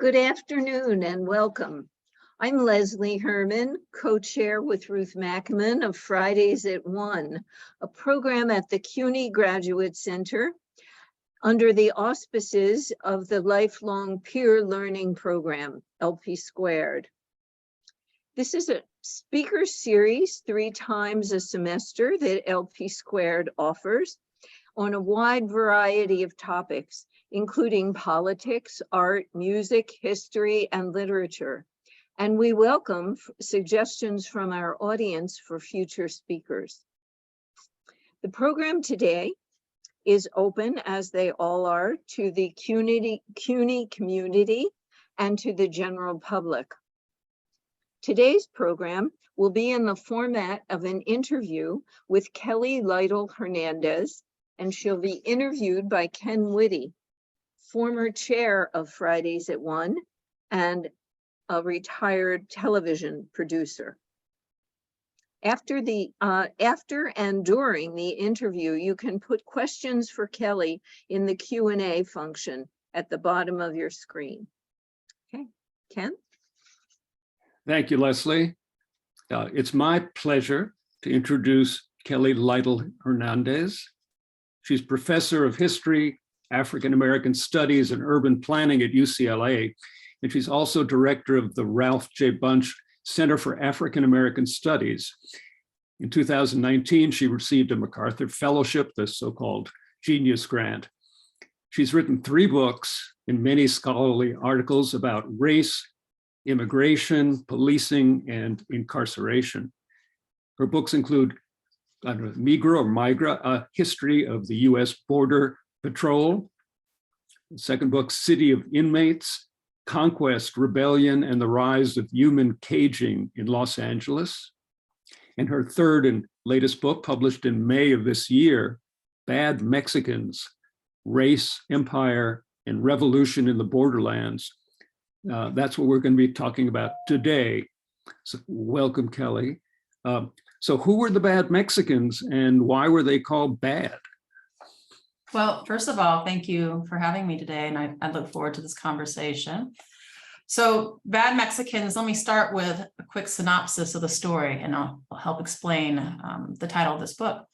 Good afternoon and welcome. I'm Leslie Herman, co-chair with Ruth Mackaman of Fridays at 1, a program at the CUNY Graduate Center under the auspices of the Lifelong Peer Learning Program, LP Squared. This is a speaker series 3 times a semester that LP Squared offers on a wide variety of topics, including politics, art, music, history, and literature. And we welcome suggestions from our audience for future speakers. The program today is open, as they all are, to the CUNY community and to the general public. Today's program will be in the format of an interview with Kelly Lytle Hernández, and she'll be interviewed by Ken Witty, former chair of Fridays at 1 and a retired television producer. After and during the interview, you can put questions for Kelly in the Q&A function at the bottom of your screen. Okay, Ken? Thank you, Leslie. It's my pleasure to introduce Kelly Lytle Hernández. She's professor of history, African American Studies, and urban planning at UCLA, and she's also director of the Ralph J. Bunche Center for African American Studies. In 2019, she received a MacArthur Fellowship, the so-called Genius Grant. She's written 3 books and many scholarly articles about race, immigration, policing, and incarceration. Her books include Migra, A History of the U.S. Border Patrol. The second book, City of Inmates, Conquest, Rebellion, and the Rise of Human Caging in Los Angeles. And her third and latest book, published in May of this year, Bad Mexicans, Race, Empire, and Revolution in the Borderlands. That's what we're going to be talking about today. So welcome, Kelly. So who were the bad Mexicans and why were they called bad? Well, first of all, thank you for having me today, and I look forward to this conversation. So bad Mexicans, let me start with a quick synopsis of the story, and I'll help explain the title of this book.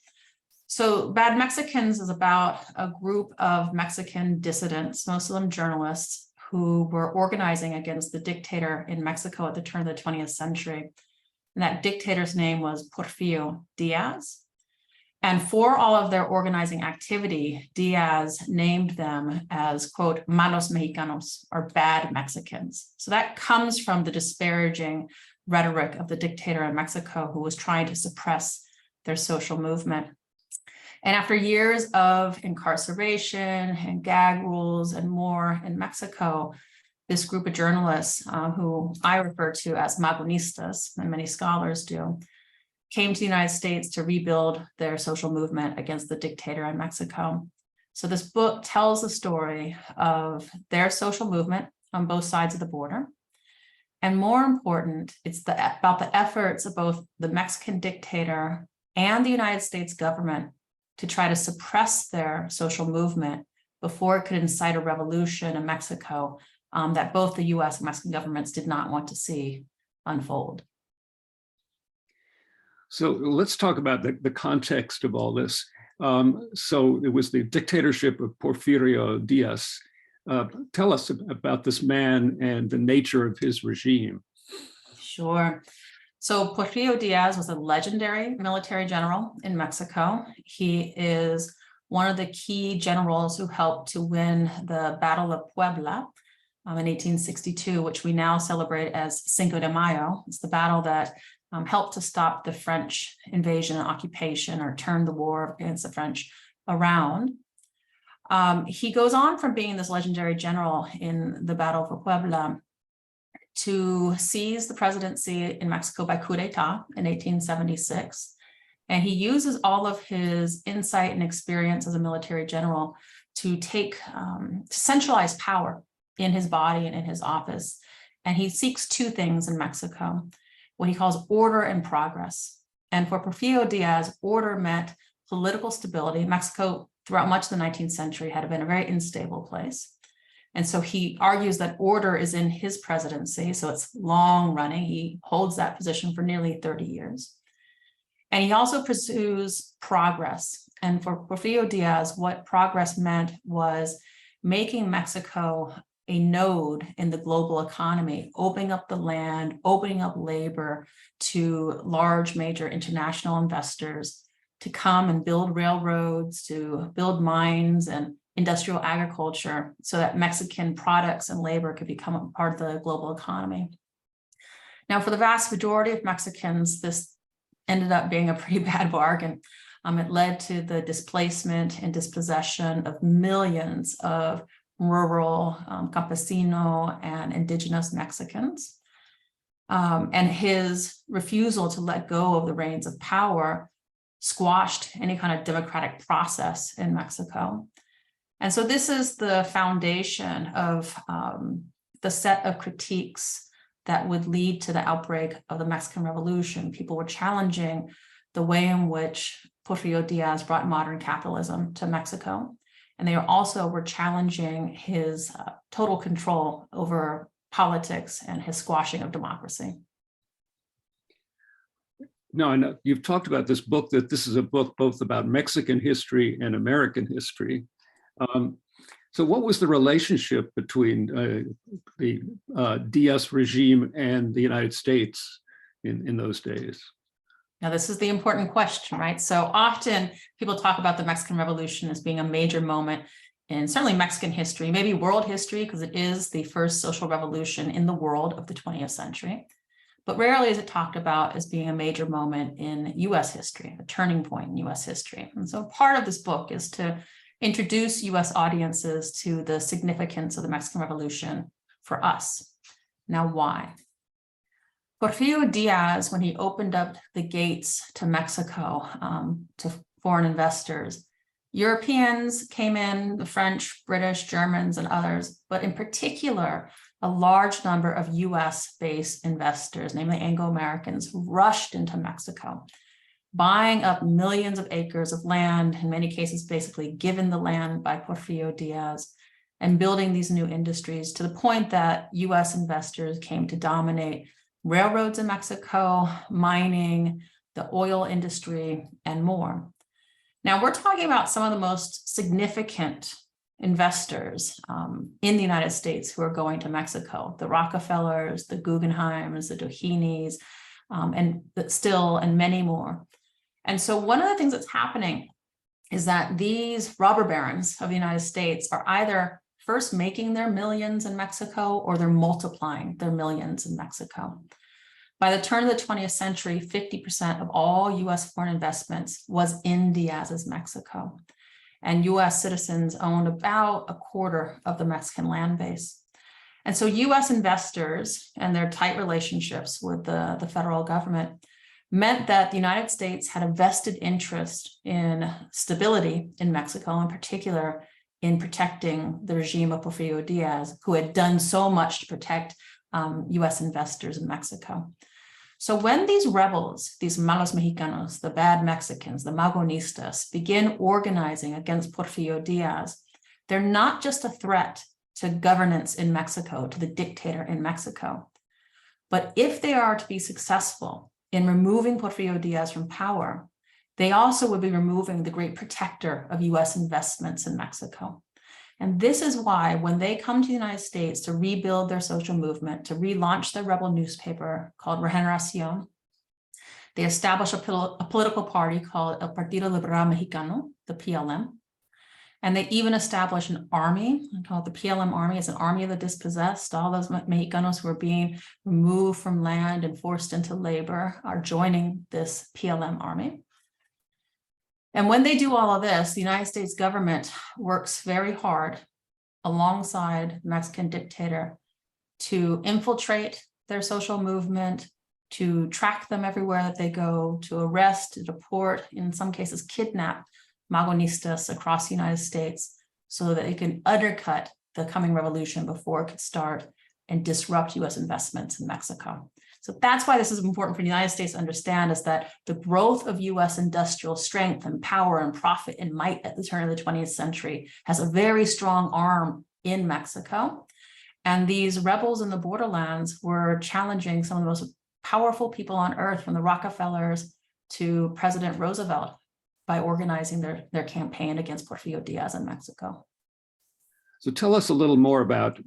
So Bad Mexicans is about a group of Mexican dissidents, most of them journalists, who were organizing against the dictator in Mexico at the turn of the 20th century. And that dictator's name was Porfirio Diaz. And for all of their organizing activity, Diaz named them as, quote, malos mexicanos, or bad Mexicans. So that comes from the disparaging rhetoric of the dictator in Mexico, who was trying to suppress their social movement. And after years of incarceration and gag rules and more in Mexico, this group of journalists, who I refer to as magonistas, and many scholars do, came to the United States to rebuild their social movement against the dictator in Mexico. So this book tells the story of their social movement on both sides of the border. And more important, it's about the efforts of both the Mexican dictator and the United States government to try to suppress their social movement before it could incite a revolution in Mexico that both the US and Mexican governments did not want to see unfold. So let's talk about the context of all this. So it was the dictatorship of Porfirio Diaz. Tell us about this man and the nature of his regime. Sure. So Porfirio Diaz was a legendary military general in Mexico. He is one of the key generals who helped to win the Battle of Puebla in 1862, which we now celebrate as Cinco de Mayo. It's the battle that helped to stop the French invasion and occupation, or turn the war against the French around. He goes on from being this legendary general in the Battle for Puebla to seize the presidency in Mexico by coup d'etat in 1876. And he uses all of his insight and experience as a military general to centralize power in his body and in his office. And he seeks 2 things in Mexico, what he calls order and progress. And for Porfirio Diaz, order meant political stability. Mexico, throughout much of the 19th century, had been a very unstable place. And so he argues that order is in his presidency, so it's long running. He holds that position for nearly 30 years. And he also pursues progress. And for Porfirio Diaz, what progress meant was making Mexico a node in the global economy, opening up the land, opening up labor to large major international investors to come and build railroads, to build mines and industrial agriculture so that Mexican products and labor could become a part of the global economy. Now, for the vast majority of Mexicans, this ended up being a pretty bad bargain. It led to the displacement and dispossession of millions of rural, campesino, and indigenous Mexicans. And his refusal to let go of the reins of power squashed any kind of democratic process in Mexico. And so this is the foundation of the set of critiques that would lead to the outbreak of the Mexican Revolution. People were challenging the way in which Porfirio Diaz brought modern capitalism to Mexico. And they also were challenging his total control over politics and his squashing of democracy. No, I know you've talked about this book, that this is a book both about Mexican history and American history. So what was the relationship between the Diaz regime and the United States in those days? Now, this is the important question, right? So often people talk about the Mexican Revolution as being a major moment in certainly Mexican history, maybe world history, because it is the first social revolution in the world of the 20th century. But rarely is it talked about as being a major moment in US history, a turning point in US history. And so part of this book is to introduce US audiences to the significance of the Mexican Revolution for us. Now, why? Porfirio Diaz, when he opened up the gates to Mexico to foreign investors, Europeans came in, the French, British, Germans, and others, but in particular, a large number of US-based investors, namely Anglo-Americans, rushed into Mexico, buying up millions of acres of land, in many cases basically given the land by Porfirio Diaz, and building these new industries to the point that US investors came to dominate railroads in Mexico, mining, the oil industry, and more. Now, we're talking about some of the most significant investors in the United States who are going to Mexico, the Rockefellers, the Guggenheims, the Dohenis, and many more. And so one of the things that's happening is that these robber barons of the United States are either first making their millions in Mexico or they're multiplying their millions in Mexico. By the turn of the 20th century, 50% of all US foreign investments was in Diaz's Mexico. And US citizens owned about a quarter of the Mexican land base. And so US investors and their tight relationships with the federal government meant that the United States had a vested interest in stability in Mexico, in particular in protecting the regime of Porfirio Diaz, who had done so much to protect US investors in Mexico. So when these rebels, these malos mexicanos, the bad Mexicans, the magonistas, begin organizing against Porfirio Diaz, they're not just a threat to governance in Mexico, to the dictator in Mexico, but if they are to be successful in removing Porfirio Diaz from power, they also would be removing the great protector of US investments in Mexico. And this is why when they come to the United States to rebuild their social movement, to relaunch their rebel newspaper called Regeneración, they establish a political party called El Partido Liberal Mexicano, the PLM. And they even establish an army called the PLM Army. It's an army of the dispossessed. All those Mexicanos who are being removed from land and forced into labor are joining this PLM army. And when they do all of this, the United States government works very hard alongside the Mexican dictator to infiltrate their social movement, to track them everywhere that they go, to arrest, to deport, in some cases kidnap magonistas across the United States so that they can undercut the coming revolution before it could start and disrupt US investments in Mexico. So that's why this is important for the United States to understand, is that the growth of US industrial strength and power and profit and might at the turn of the 20th century has a very strong arm in Mexico. And these rebels in the borderlands were challenging some of the most powerful people on earth, from the Rockefellers to President Roosevelt, by organizing their campaign against Porfirio Diaz in Mexico. So tell us a little more about,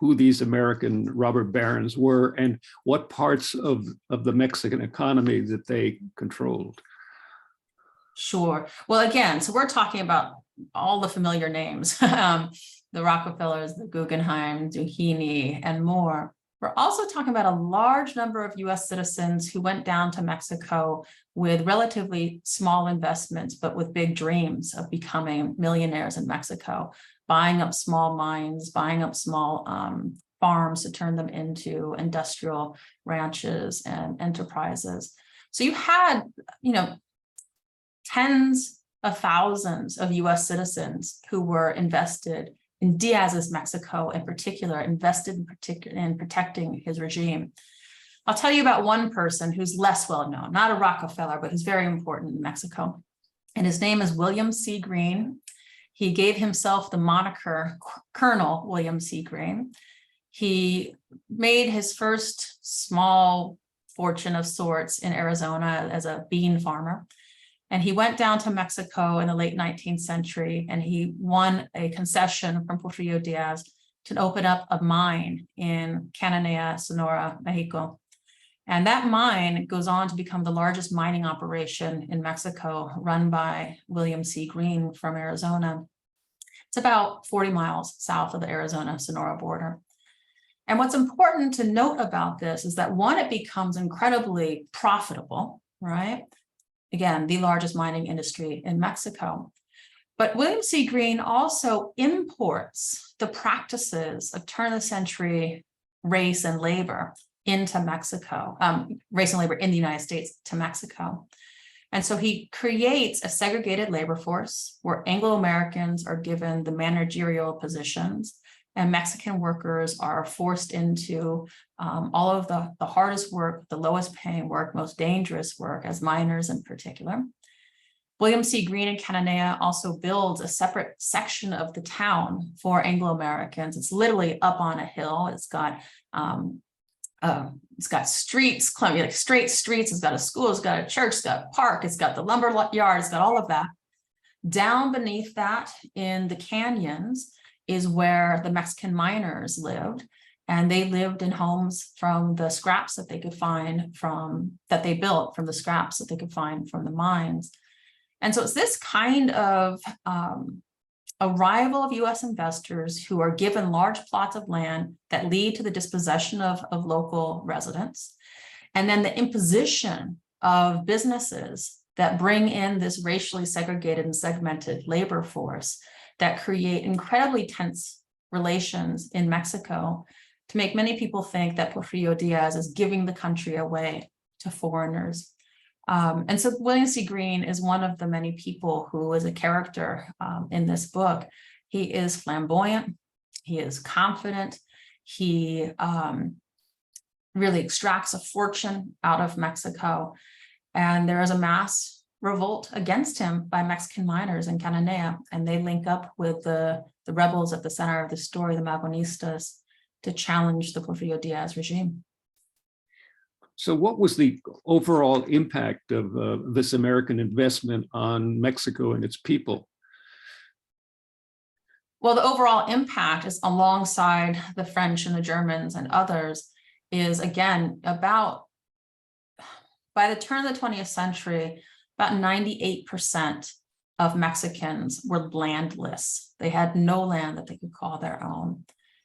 who these American robber barons were and what parts of the Mexican economy that they controlled. Sure. Well, again, so we're talking about all the familiar names, the Rockefellers, the Guggenheim, Duhigny, and more. We're also talking about a large number of US citizens who went down to Mexico with relatively small investments, but with big dreams of becoming millionaires in Mexico, buying up small mines, buying up small farms to turn them into industrial ranches and enterprises. So you had, tens of thousands of US citizens who were invested in Diaz's Mexico in particular, invested in protecting his regime. I'll tell you about one person who's less well known, not a Rockefeller, but who's very important in Mexico. And his name is William C. Greene. He gave himself the moniker Colonel William C. Greene. He made his first small fortune of sorts in Arizona as a bean farmer. And he went down to Mexico in the late 19th century, and he won a concession from Porfirio Diaz to open up a mine in Cananea, Sonora, Mexico. And that mine goes on to become the largest mining operation in Mexico, run by William C. Greene from Arizona. It's about 40 miles south of the Arizona-Sonora border. And what's important to note about this is that, one, it becomes incredibly profitable, right? Again, the largest mining industry in Mexico. But William C. Greene also imports the practices of turn-of-the-century race and labor into Mexico, race and labor in the United States to Mexico. And so he creates a segregated labor force where Anglo-Americans are given the managerial positions, and Mexican workers are forced into all of the hardest work, the lowest paying work, most dangerous work, as miners in particular. William C. Greene in Cananea also builds a separate section of the town for Anglo-Americans. It's literally up on a hill. It's got streets, like straight streets. It's got a school, it's got a church, it's got a park, it's got the lumber yard, it's got all of that. Down beneath that in the canyons is where the Mexican miners lived, and they lived in homes from the scraps that they could find that they built from the scraps that they could find from the mines. And so it's this kind of arrival of US investors who are given large plots of land that lead to the dispossession of local residents, and then the imposition of businesses that bring in this racially segregated and segmented labor force that create incredibly tense relations in Mexico to make many people think that Porfirio Diaz is giving the country away to foreigners. And so William C. Greene is one of the many people who is a character in this book. He is flamboyant, he is confident, he really extracts a fortune out of Mexico, and there is a mass revolt against him by Mexican miners in Cananea, and they link up with the rebels at the center of the story, the Magonistas, to challenge the Porfirio Diaz regime. So what was the overall impact of this American investment on Mexico and its people? Well, the overall impact is, alongside the French and the Germans and others, is again about, by the turn of the 20th century, about 98% of Mexicans were landless. They had no land that they could call their own.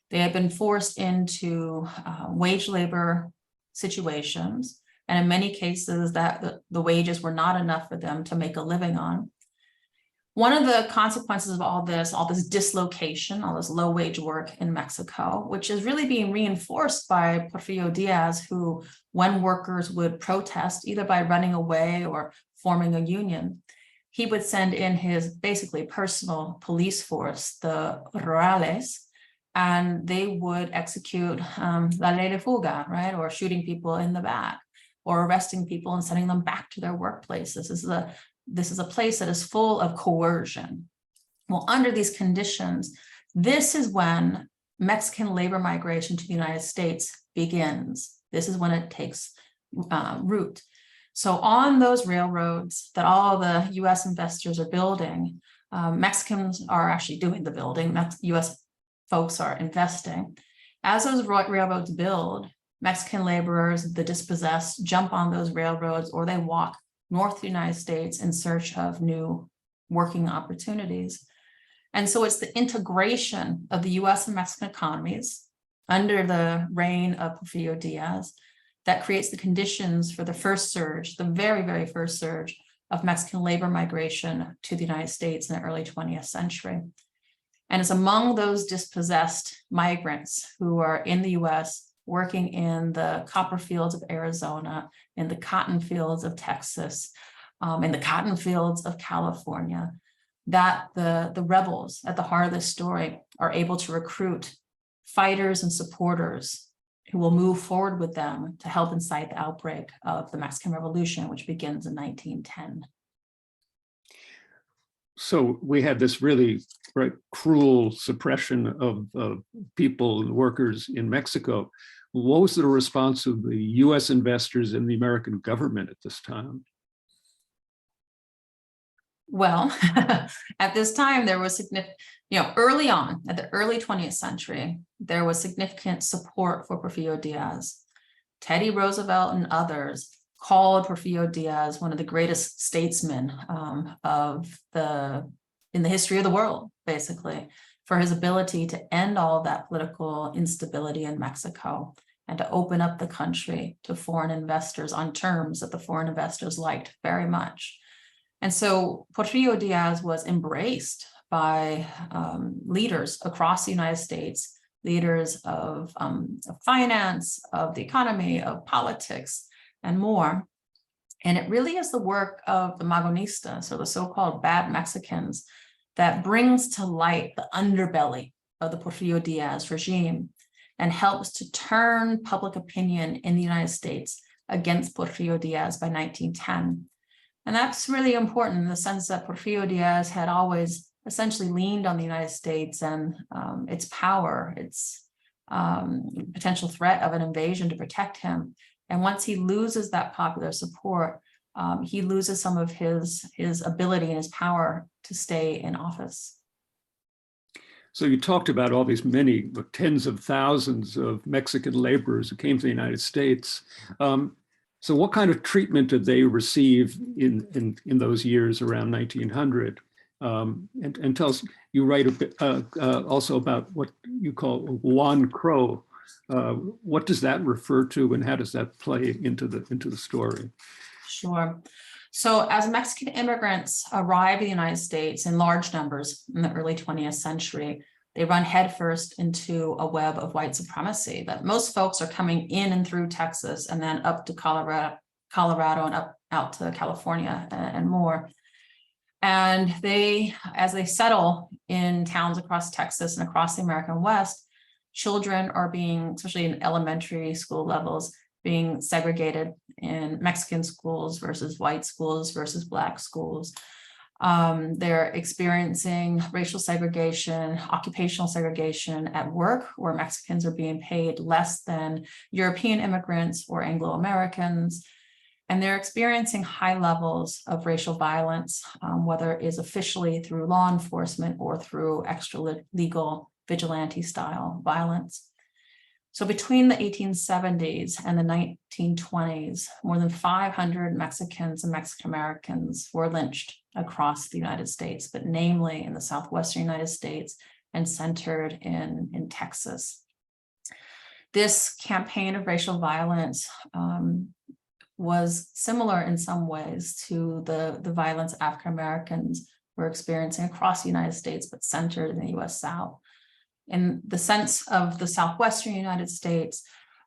They had been forced into wage labor situations, and in many cases that the wages were not enough for them to make a living on. One of the consequences of all this dislocation, all this low wage work in Mexico, which is really being reinforced by Porfirio Diaz, who, when workers would protest, either by running away or forming a union, he would send in his basically personal police force, the rurales, and they would execute la ley de fuga, right? Or shooting people in the back, or arresting people and sending them back to their workplaces. This is a place that is full of coercion. Well, under these conditions, This is when Mexican labor migration to the United States begins. This is when it takes root. So on those railroads that all the US investors are building, Mexicans are actually doing the building, US folks are investing. As those railroads build, Mexican laborers, the dispossessed, jump on those railroads or they walk north to the United States in search of new working opportunities. And so it's the integration of the US and Mexican economies under the reign of Porfirio Diaz that creates the conditions for the first surge, the very, very first surge of Mexican labor migration to the United States in the early 20th century. And it's among those dispossessed migrants who are in the US working in the copper fields of Arizona, in the cotton fields of Texas, in the cotton fields of California, that the rebels at the heart of this story are able to recruit fighters and supporters who will move forward with them to help incite the outbreak of the Mexican Revolution, which begins in 1910. So we had this really cruel suppression of people and workers in Mexico. What was the response of the US investors and the American government at this time? Well, at this time, there was significant, early on, at the early 20th century, there was significant support for Porfirio Diaz. Teddy Roosevelt and others called Porfirio Diaz one of the greatest statesmen in the history of the world, basically, for his ability to end all of that political instability in Mexico and to open up the country to foreign investors on terms that the foreign investors liked very much. And so Porfirio Diaz was embraced by leaders across the United States, leaders of finance, of the economy, of politics, and more. And it really is the work of the Magonistas, so the so-called bad Mexicans, that brings to light the underbelly of the Porfirio Diaz regime and helps to turn public opinion in the United States against Porfirio Diaz by 1910. And that's really important in the sense that Porfirio Diaz had always essentially leaned on the United States and its power, its potential threat of an invasion to protect him. And once he loses that popular support, he loses some of his ability and his power to stay in office. So you talked about all these many tens of thousands of Mexican laborers who came to the United States. So what kind of treatment did they receive in those years around 1900? And tell us, you write a bit also about what you call Juan Crow. What does that refer to, and how does that play into the story? Sure. So as Mexican immigrants arrive in the United States in large numbers in the early 20th century, they run headfirst into a web of white supremacy that most folks are coming in and through Texas and then up to Colorado and up out to California and more. And as they settle in towns across Texas and across the American West, children are being, especially in elementary school levels, being segregated in Mexican schools versus white schools versus Black schools. They're experiencing racial segregation, occupational segregation at work, where Mexicans are being paid less than European immigrants or Anglo-Americans. And they're experiencing high levels of racial violence, whether it is officially through law enforcement or through extra-legal vigilante-style violence. So between the 1870s and the 1920s, more than 500 Mexicans and Mexican Americans were lynched across the United States, but namely in the southwestern United States and centered in Texas. This campaign of racial violence was similar in some ways to the violence African Americans were experiencing across the United States, but centered in the US South. In the sense of the southwestern United States,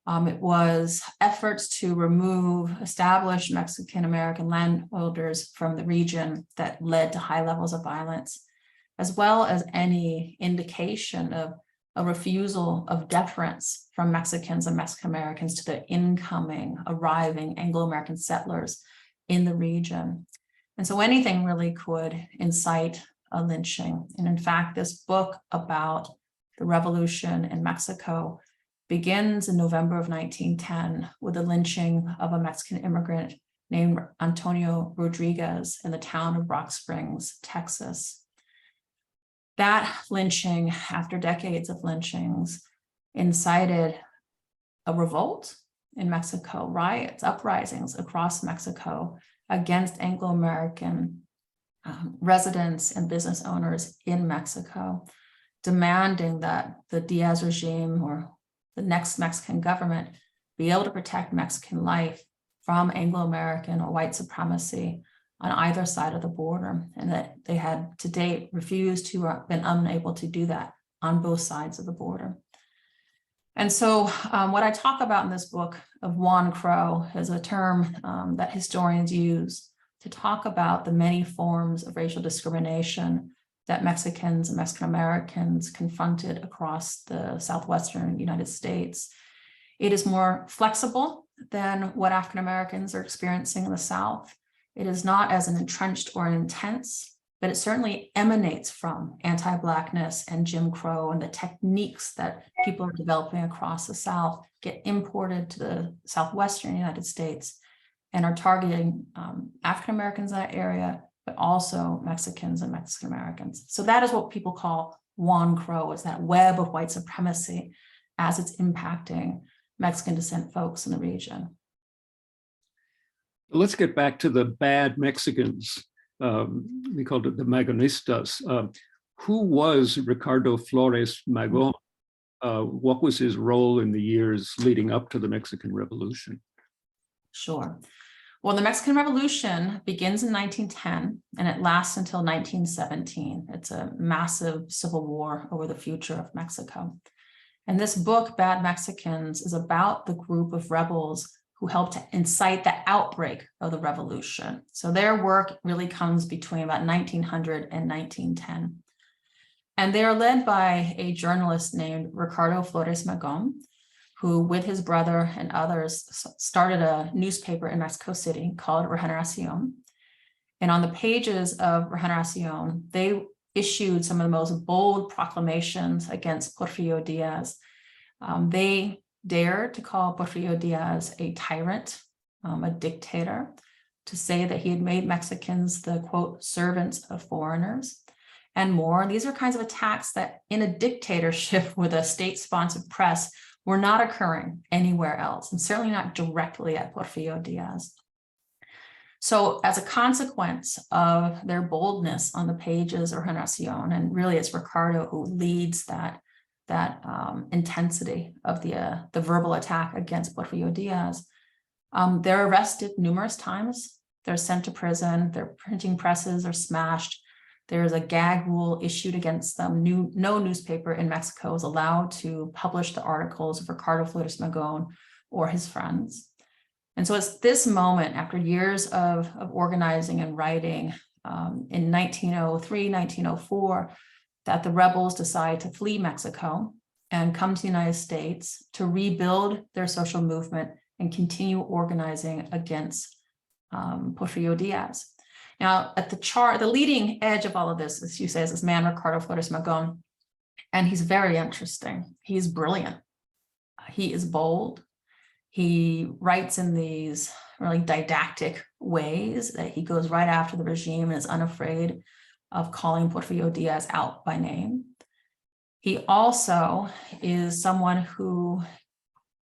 it was efforts to remove established Mexican American landholders from the region that led to high levels of violence, as well as any indication of a refusal of deference from Mexicans and Mexican Americans to the arriving Anglo-American settlers in the region. And so anything really could incite a lynching. And in fact, this book about the revolution in Mexico begins in November of 1910 with the lynching of a Mexican immigrant named Antonio Rodriguez in the town of Rock Springs, Texas. That lynching, after decades of lynchings, incited a revolt in Mexico, riots, uprisings across Mexico against Anglo-American residents and business owners in Mexico, demanding that the Diaz regime or the next Mexican government be able to protect Mexican life from Anglo-American or white supremacy on either side of the border, and that they had to date refused to or been unable to do that on both sides of the border. And so what I talk about in this book of Juan Crow is a term that historians use to talk about the many forms of racial discrimination that Mexicans and Mexican Americans confronted across the Southwestern United States. It is more flexible than what African Americans are experiencing in the South. It is not as an entrenched or intense, but it certainly emanates from anti-Blackness and Jim Crow, and the techniques that people are developing across the South get imported to the Southwestern United States and are targeting African Americans in that area, but also Mexicans and Mexican Americans. So that is what people call Juan Crow, is that web of white supremacy as it's impacting Mexican descent folks in the region. Let's get back to the bad Mexicans. We called it the Magonistas. Who was Ricardo Flores Magón? What was his role in the years leading up to the Mexican Revolution? Sure. Well, the Mexican Revolution begins in 1910 and it lasts until 1917. It's a massive civil war over the future of Mexico. And this book, Bad Mexicans, is about the group of rebels who helped to incite the outbreak of the revolution. So their work really comes between about 1900 and 1910. And they are led by a journalist named Ricardo Flores Magón, who with his brother and others started a newspaper in Mexico City called Regeneración. And on the pages of Regeneración, they issued some of the most bold proclamations against Porfirio Diaz. They dared to call Porfirio Diaz a tyrant, a dictator, to say that he had made Mexicans the, quote, servants of foreigners, and more. These are kinds of attacks that in a dictatorship with a state-sponsored press were not occurring anywhere else, and certainly not directly at Porfirio Diaz. So as a consequence of their boldness on the pages of Regeneración, and really it's Ricardo who leads that intensity of the verbal attack against Porfirio Diaz, they're arrested numerous times. They're sent to prison. Their printing presses are smashed. There's a gag rule issued against them. No newspaper in Mexico is allowed to publish the articles of Ricardo Flores Magón or his friends. And so it's this moment, after years of organizing and writing, in 1903, 1904, that the rebels decide to flee Mexico and come to the United States to rebuild their social movement and continue organizing against Porfirio Diaz. Now, at the leading edge of all of this, as you say, is this man, Ricardo Flores Magón, and he's very interesting. He's brilliant. He is bold. He writes in these really didactic ways that he goes right after the regime and is unafraid of calling Porfirio Diaz out by name. He also is someone who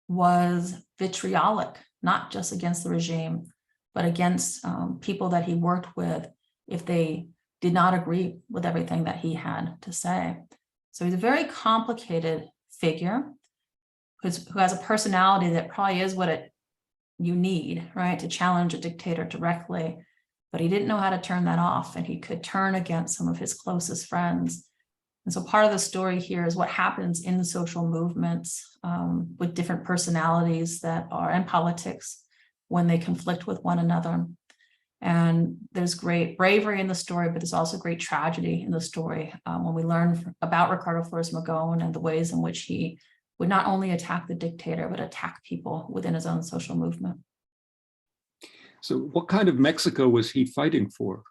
was vitriolic, not just against the regime, but against people that he worked with if they did not agree with everything that he had to say. So he's a very complicated figure who has a personality that probably is what you need, right, to challenge a dictator directly. But he didn't know how to turn that off, and he could turn against some of his closest friends. And so part of the story here is what happens in the social movements with different personalities that are in politics when they conflict with one another. And there's great bravery in the story, but there's also great tragedy in the story when we learn about Ricardo Flores Magón and the ways in which he would not only attack the dictator, but attack people within his own social movement. So what kind of Mexico was he fighting for?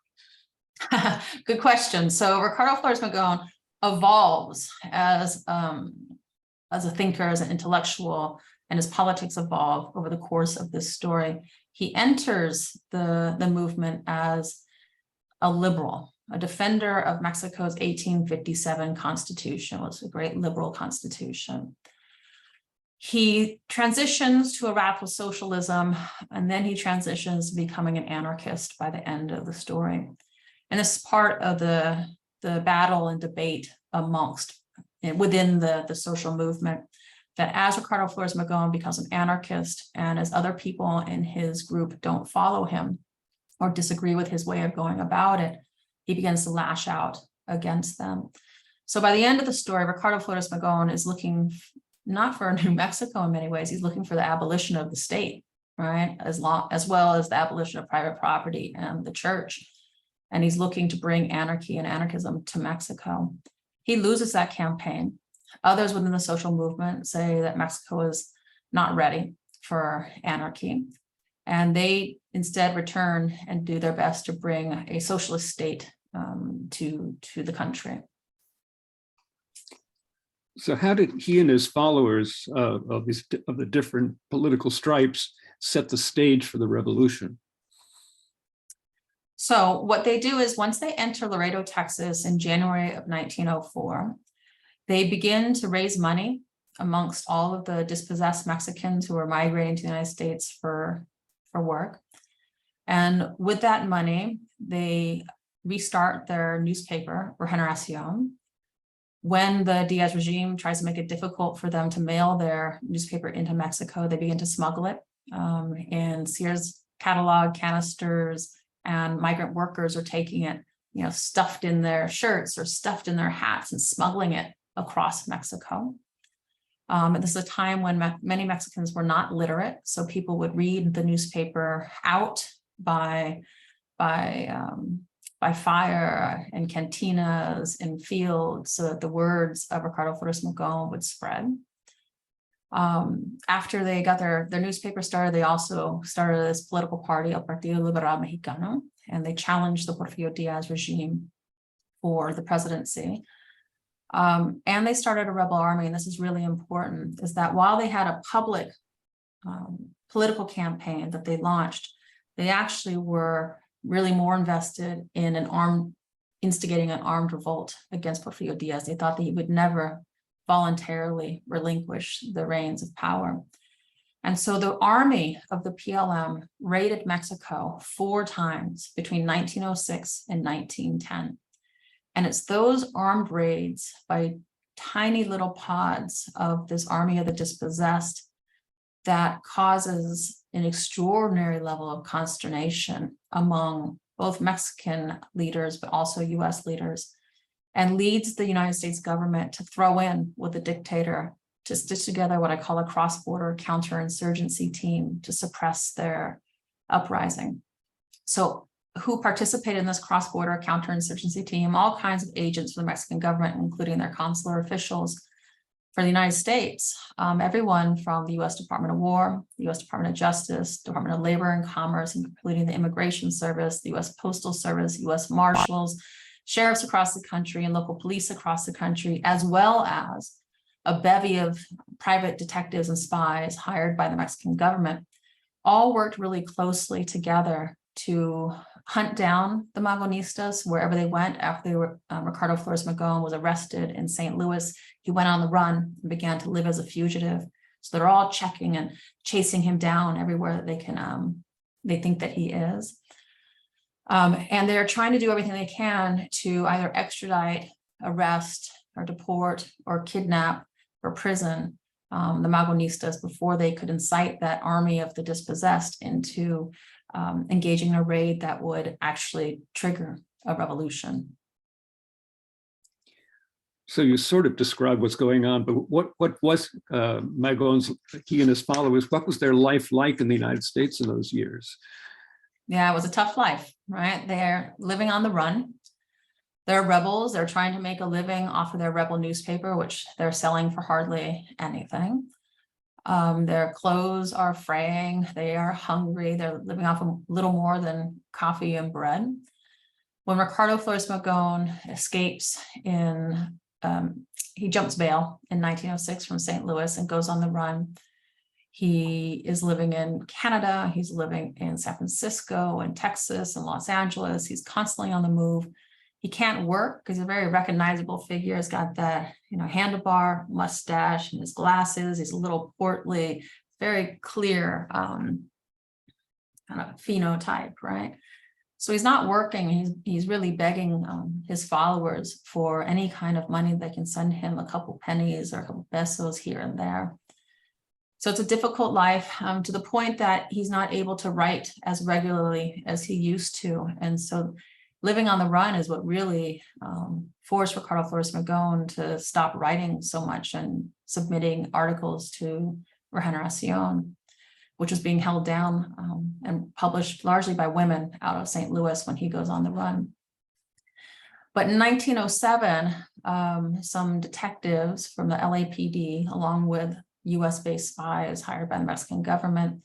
Good question. So Ricardo Flores Magón evolves as a thinker, as an intellectual, and his politics evolve over the course of this story. He enters the movement as a liberal, a defender of Mexico's 1857 constitution. It was a great liberal constitution. He transitions to a radical socialism, and then he transitions to becoming an anarchist by the end of the story. And this is part of the battle and debate within the social movement, that as Ricardo Flores Magón becomes an anarchist, and as other people in his group don't follow him or disagree with his way of going about it, he begins to lash out against them. So by the end of the story, Ricardo Flores Magón is looking not for New Mexico in many ways, he's looking for the abolition of the state, right? As well as the abolition of private property and the church. And he's looking to bring anarchy and anarchism to Mexico. He loses that campaign. Others within the social movement say that Mexico is not ready for anarchy, and they instead return and do their best to bring a socialist state to the country. So how did he and his followers of the different political stripes set the stage for the revolution? So what they do is, once they enter Laredo, Texas in January of 1904, they begin to raise money amongst all of the dispossessed Mexicans who are migrating to the United States for work. And with that money, they restart their newspaper, Regeneración. When the Diaz regime tries to make it difficult for them to mail their newspaper into Mexico, they begin to smuggle it in Sears catalog canisters, and migrant workers are taking it, stuffed in their shirts or stuffed in their hats and smuggling it across Mexico. And this is a time when many Mexicans were not literate, so people would read the newspaper out by fire in cantinas, in fields, so that the words of Ricardo Flores Magón would spread. After they got their newspaper started, they also started this political party, El Partido Liberal Mexicano, and they challenged the Porfirio Diaz regime for the presidency. And they started a rebel army, and this is really important, is that while they had a public political campaign that they launched, they actually were really more invested in instigating an armed revolt against Porfirio Diaz. They thought that he would never voluntarily relinquish the reins of power. And so the army of the PLM raided Mexico 4 times between 1906 and 1910. And it's those armed raids by tiny little pods of this army of the dispossessed that causes an extraordinary level of consternation among both Mexican leaders, but also US leaders, and leads the United States government to throw in with the dictator to stitch together what I call a cross-border counterinsurgency team to suppress their uprising. So who participated in this cross-border counterinsurgency team? All kinds of agents for the Mexican government, including their consular officials. For the United States, everyone from the US Department of War, the US Department of Justice, Department of Labor and Commerce, including the Immigration Service, the US Postal Service, US Marshals, sheriffs across the country, and local police across the country, as well as a bevy of private detectives and spies hired by the Mexican government, all worked really closely together to hunt down the Magonistas wherever they went. After they were, Ricardo Flores Magón was arrested in St. Louis, he went on the run and began to live as a fugitive. So they're all checking and chasing him down everywhere that they can, they think that he is. And they're trying to do everything they can to either extradite, arrest, or deport, or kidnap, or prison the Magonistas before they could incite that army of the dispossessed into engaging a raid that would actually trigger a revolution. So you sort of described what's going on, but what was Magón's, he and his followers, what was their life like in the United States in those years? Yeah, it was a tough life, right? They're living on the run. They're rebels. They're trying to make a living off of their rebel newspaper, which they're selling for hardly anything. Their clothes are fraying. They are hungry. They're living off a little more than coffee and bread. When Ricardo Flores Magón escapes he jumps bail in 1906 from St. Louis and goes on the run. He is living in Canada. He's living in San Francisco and Texas and Los Angeles. He's constantly on the move. He can't work because he's a very recognizable figure. He's got that, handlebar mustache and his glasses. He's a little portly, very clear kind of phenotype, right? So he's not working. He's really begging his followers for any kind of money that can send him a couple pennies or a couple pesos here and there. So it's a difficult life to the point that he's not able to write as regularly as he used to. And so living on the run is what really forced Ricardo Flores Magón to stop writing so much and submitting articles to Regeneración, which was being held down and published largely by women out of St. Louis when he goes on the run. But in 1907, some detectives from the LAPD, along with US-based spies hired by the Mexican government,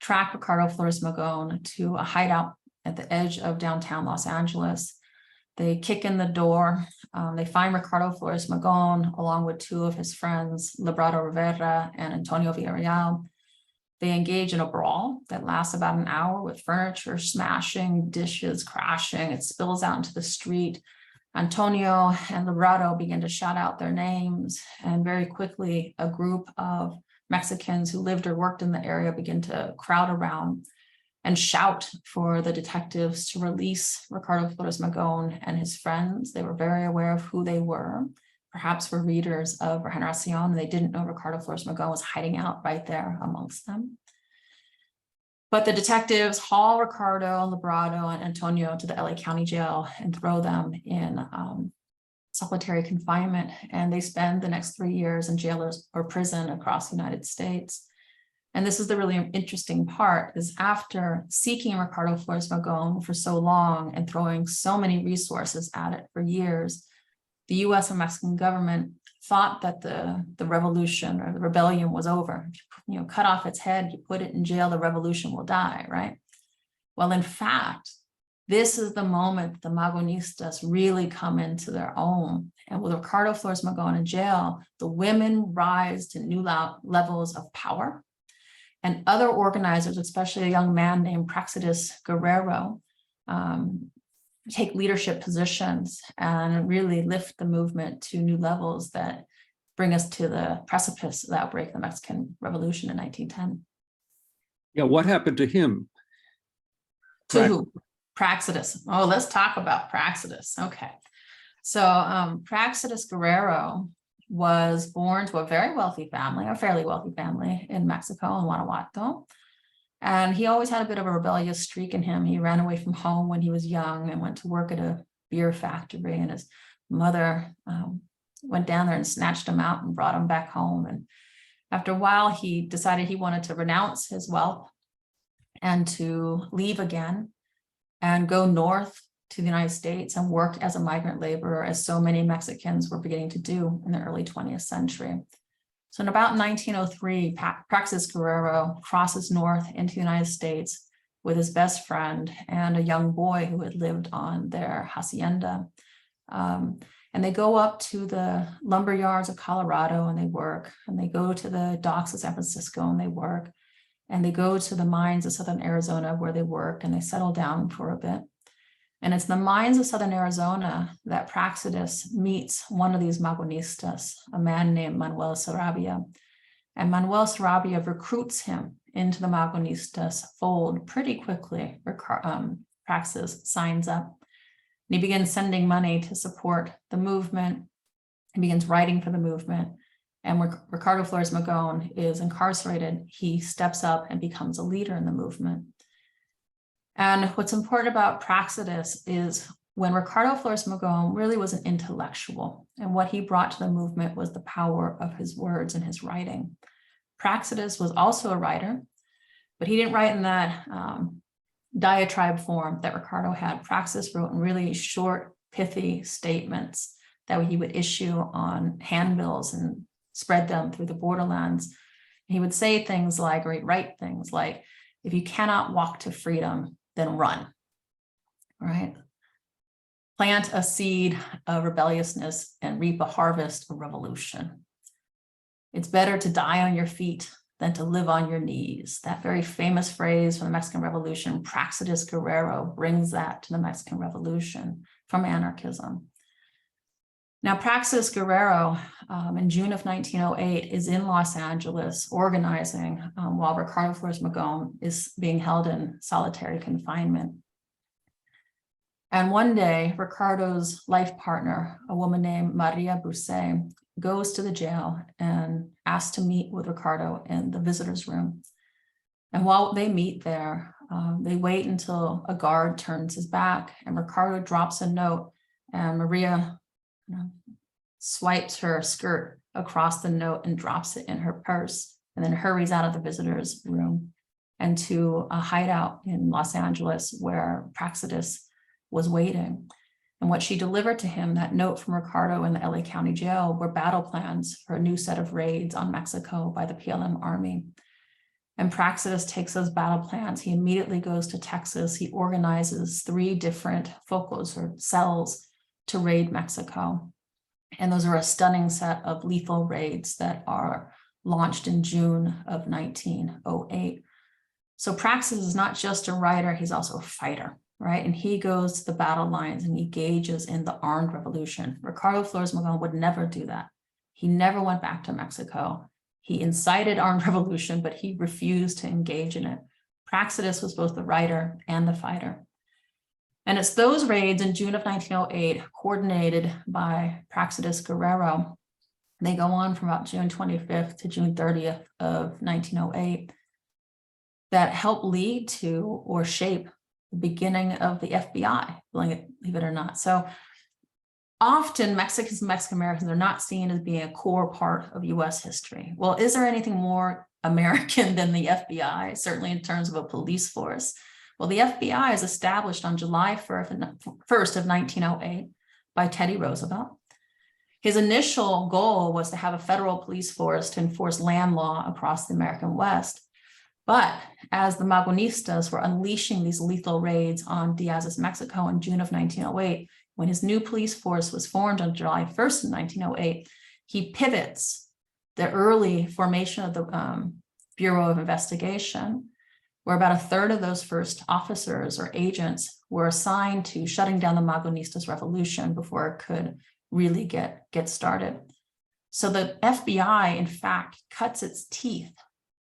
track Ricardo Flores Magón to a hideout at the edge of downtown Los Angeles. They kick in the door. They find Ricardo Flores Magón along with two of his friends, Librado Rivera and Antonio Villarreal. They engage in a brawl that lasts about an hour with furniture smashing, dishes crashing. It spills out into the street. Antonio and Librado begin to shout out their names, and very quickly a group of Mexicans who lived or worked in the area begin to crowd around and shout for the detectives to release Ricardo Flores Magón and his friends. They were very aware of who they were, perhaps were readers of Regeneración. They didn't know Ricardo Flores Magón was hiding out right there amongst them. But the detectives haul Ricardo, Librado, and Antonio to the LA County Jail and throw them in solitary confinement. And they spend the next 3 years in jail or prison across the United States. And this is the really interesting part, is after seeking Ricardo Flores Magón for so long and throwing so many resources at it for years, the US and Mexican government thought that the revolution or the rebellion was over. You cut off its head, you put it in jail, the revolution will die, right? Well, in fact, this is the moment the Magonistas really come into their own. And with Ricardo Flores Magón in jail, the women rise to new levels of power. And other organizers, especially a young man named Praxedis Guerrero, take leadership positions and really lift the movement to new levels that bring us to the precipice of the outbreak of the Mexican Revolution in 1910. Yeah, what happened to him? To who? Praxedis. Oh, let's talk about Praxedis. Okay. So Praxedis Guerrero was born to a very wealthy family, a fairly wealthy family in Mexico, in Guanajuato. And he always had a bit of a rebellious streak in him. He ran away from home when he was young and went to work at a beer factory. And his mother went down there and snatched him out and brought him back home. And after a while, he decided he wanted to renounce his wealth and to leave again and go north to the United States and work as a migrant laborer, as so many Mexicans were beginning to do in the early 20th century. So in about 1903, Praxedis Guerrero crosses north into the United States with his best friend and a young boy who had lived on their hacienda. And they go up to the lumber yards of Colorado and they work, and they go to the docks of San Francisco and they work, and they go to the mines of Southern Arizona where they work, and they settle down for a bit. And it's the mines of Southern Arizona that Praxedis meets one of these Magonistas, a man named Manuel Sarabia. And Manuel Sarabia recruits him into the Magonistas fold pretty quickly. Praxedis signs up. And he begins sending money to support the movement. He begins writing for the movement. And when Ricardo Flores Magón is incarcerated, he steps up and becomes a leader in the movement. And what's important about Praxedis is when Ricardo Flores Magón really was an intellectual, and what he brought to the movement was the power of his words and his writing. Praxedis was also a writer, but he didn't write in that diatribe form that Ricardo had. Praxedis wrote in really short, pithy statements that he would issue on handbills and spread them through the borderlands. He would say things like, or he'd write things like, if you cannot walk to freedom, then run, right? plant a seed of rebelliousness and reap a harvest of revolution. It's better to die on your feet than to live on your knees. That very famous phrase from the Mexican Revolution, Praxedis Guerrero, brings that to the Mexican Revolution from anarchism. Now, Praxedis Guerrero, in June of 1908, is in Los Angeles organizing while Ricardo Flores Magón is being held in solitary confinement. And one day, Ricardo's life partner, a woman named Maria Bunche, goes to the jail and asks to meet with Ricardo in the visitor's room. And while they meet there, they wait until a guard turns his back and Ricardo drops a note, and Maria swipes her skirt across the note and drops it in her purse, and then hurries out of the visitor's room and to a hideout in Los Angeles where Praxedis was waiting. And what she delivered to him, that note from Ricardo in the LA County Jail, were battle plans for a new set of raids on Mexico by the PLM army. And Praxedis takes those battle plans. He immediately goes to Texas. He organizes 3 different focos or cells to raid Mexico. And those are a stunning set of lethal raids that are launched in June of 1908. So Praxedis is not just a writer, he's also a fighter. Right? And he goes to the battle lines and engages in the armed revolution. Ricardo Flores Magón would never do that. He never went back to Mexico. He incited armed revolution, but he refused to engage in it. Praxedis was both the writer and the fighter. And it's those raids in June of 1908, coordinated by Praxedis Guerrero. They go on from about June 25th to June 30th of 1908 that help lead to or shape the beginning of the FBI, believe it or not. So often Mexicans and Mexican Americans are not seen as being a core part of US history. Well, is there anything more American than the FBI, certainly in terms of a police force? Well, the FBI is established on July 1st of 1908 by Teddy Roosevelt. His initial goal was to have a federal police force to enforce land law across the American West. But as the Magonistas were unleashing these lethal raids on Diaz's Mexico in June of 1908, when his new police force was formed on July 1st of 1908, he pivots the early formation of the Bureau of Investigation, where about a third of those first officers or agents were assigned to shutting down the Magonistas' revolution before it could really get started. So the FBI, in fact, cuts its teeth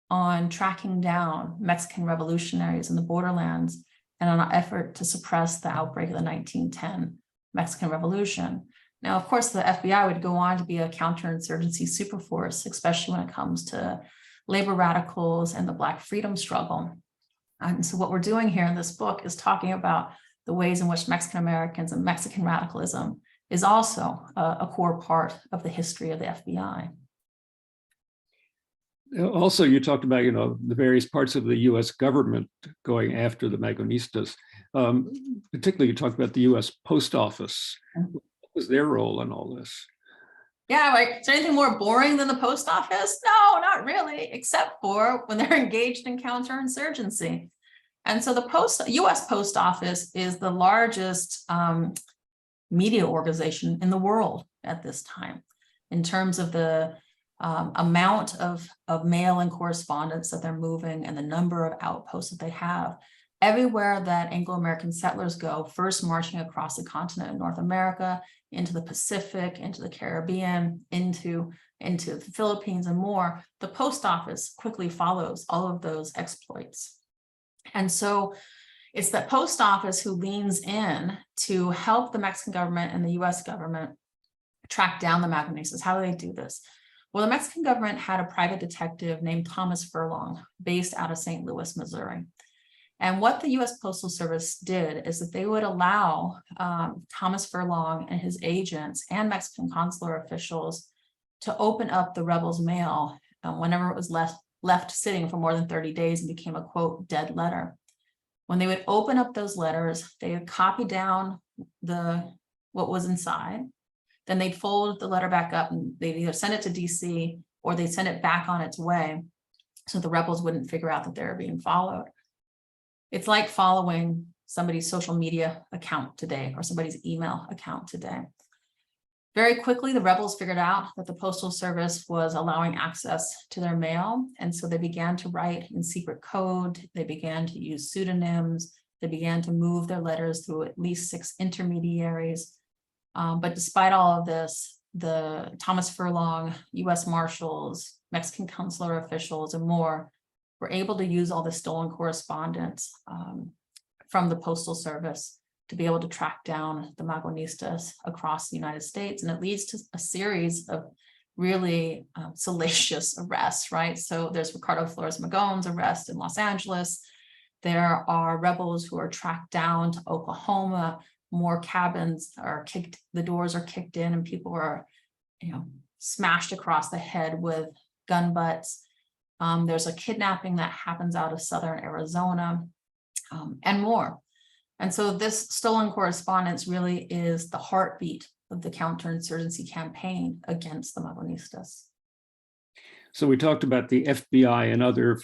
on tracking down Mexican revolutionaries in the borderlands and on an effort to suppress the outbreak of the 1910 Mexican Revolution. Now, of course, the FBI would go on to be a counterinsurgency superforce, especially when it comes to labor radicals and the Black freedom struggle. And so what we're doing here in this book is talking about the ways in which Mexican Americans and Mexican radicalism is also a core part of the history of the FBI. Also, you talked about, the various parts of the U.S. government going after the Magonistas. Particularly, you talked about the U.S. Post Office. What was their role in all this? Yeah, like, is there anything more boring than the post office? No, not really, except for when they're engaged in counterinsurgency. And so the U.S. Post Office is the largest media organization in the world at this time in terms of the amount of mail and correspondence that they're moving and the number of outposts that they have. Everywhere that Anglo-American settlers go, first marching across the continent of North America, into the Pacific, into the Caribbean, into the Philippines and more, the post office quickly follows all of those exploits. And so it's the post office who leans in to help the Mexican government and the US government track down the Magonistas. How do they do this? Well, the Mexican government had a private detective named Thomas Furlong based out of St. Louis, Missouri. And what the U.S. Postal Service did is that they would allow Thomas Furlong and his agents and Mexican consular officials to open up the rebels' mail whenever it was left sitting for more than 30 days and became a, quote, dead letter. When they would open up those letters, they would copy down what was inside. Then they'd fold the letter back up and they'd either send it to DC or they'd send it back on its way so the rebels wouldn't figure out that they were being followed. It's like following somebody's social media account today or somebody's email account today. Very quickly, the rebels figured out that the Postal Service was allowing access to their mail. And so they began to write in secret code. They began to use pseudonyms. They began to move their letters through at least 6 intermediaries. But despite all of this, the Thomas Furlong, US Marshals, Mexican consular officials, and more were able to use all the stolen correspondence from the Postal Service to be able to track down the Magonistas across the United States. And it leads to a series of really salacious arrests, right? So there's Ricardo Flores Magon's arrest in Los Angeles. There are rebels who are tracked down to Oklahoma. More cabins are kicked, the doors are kicked in, and people are, smashed across the head with gun butts. There's a kidnapping that happens out of southern Arizona, and more. And so this stolen correspondence really is the heartbeat of the counterinsurgency campaign against the Magonistas. So we talked about the FBI and other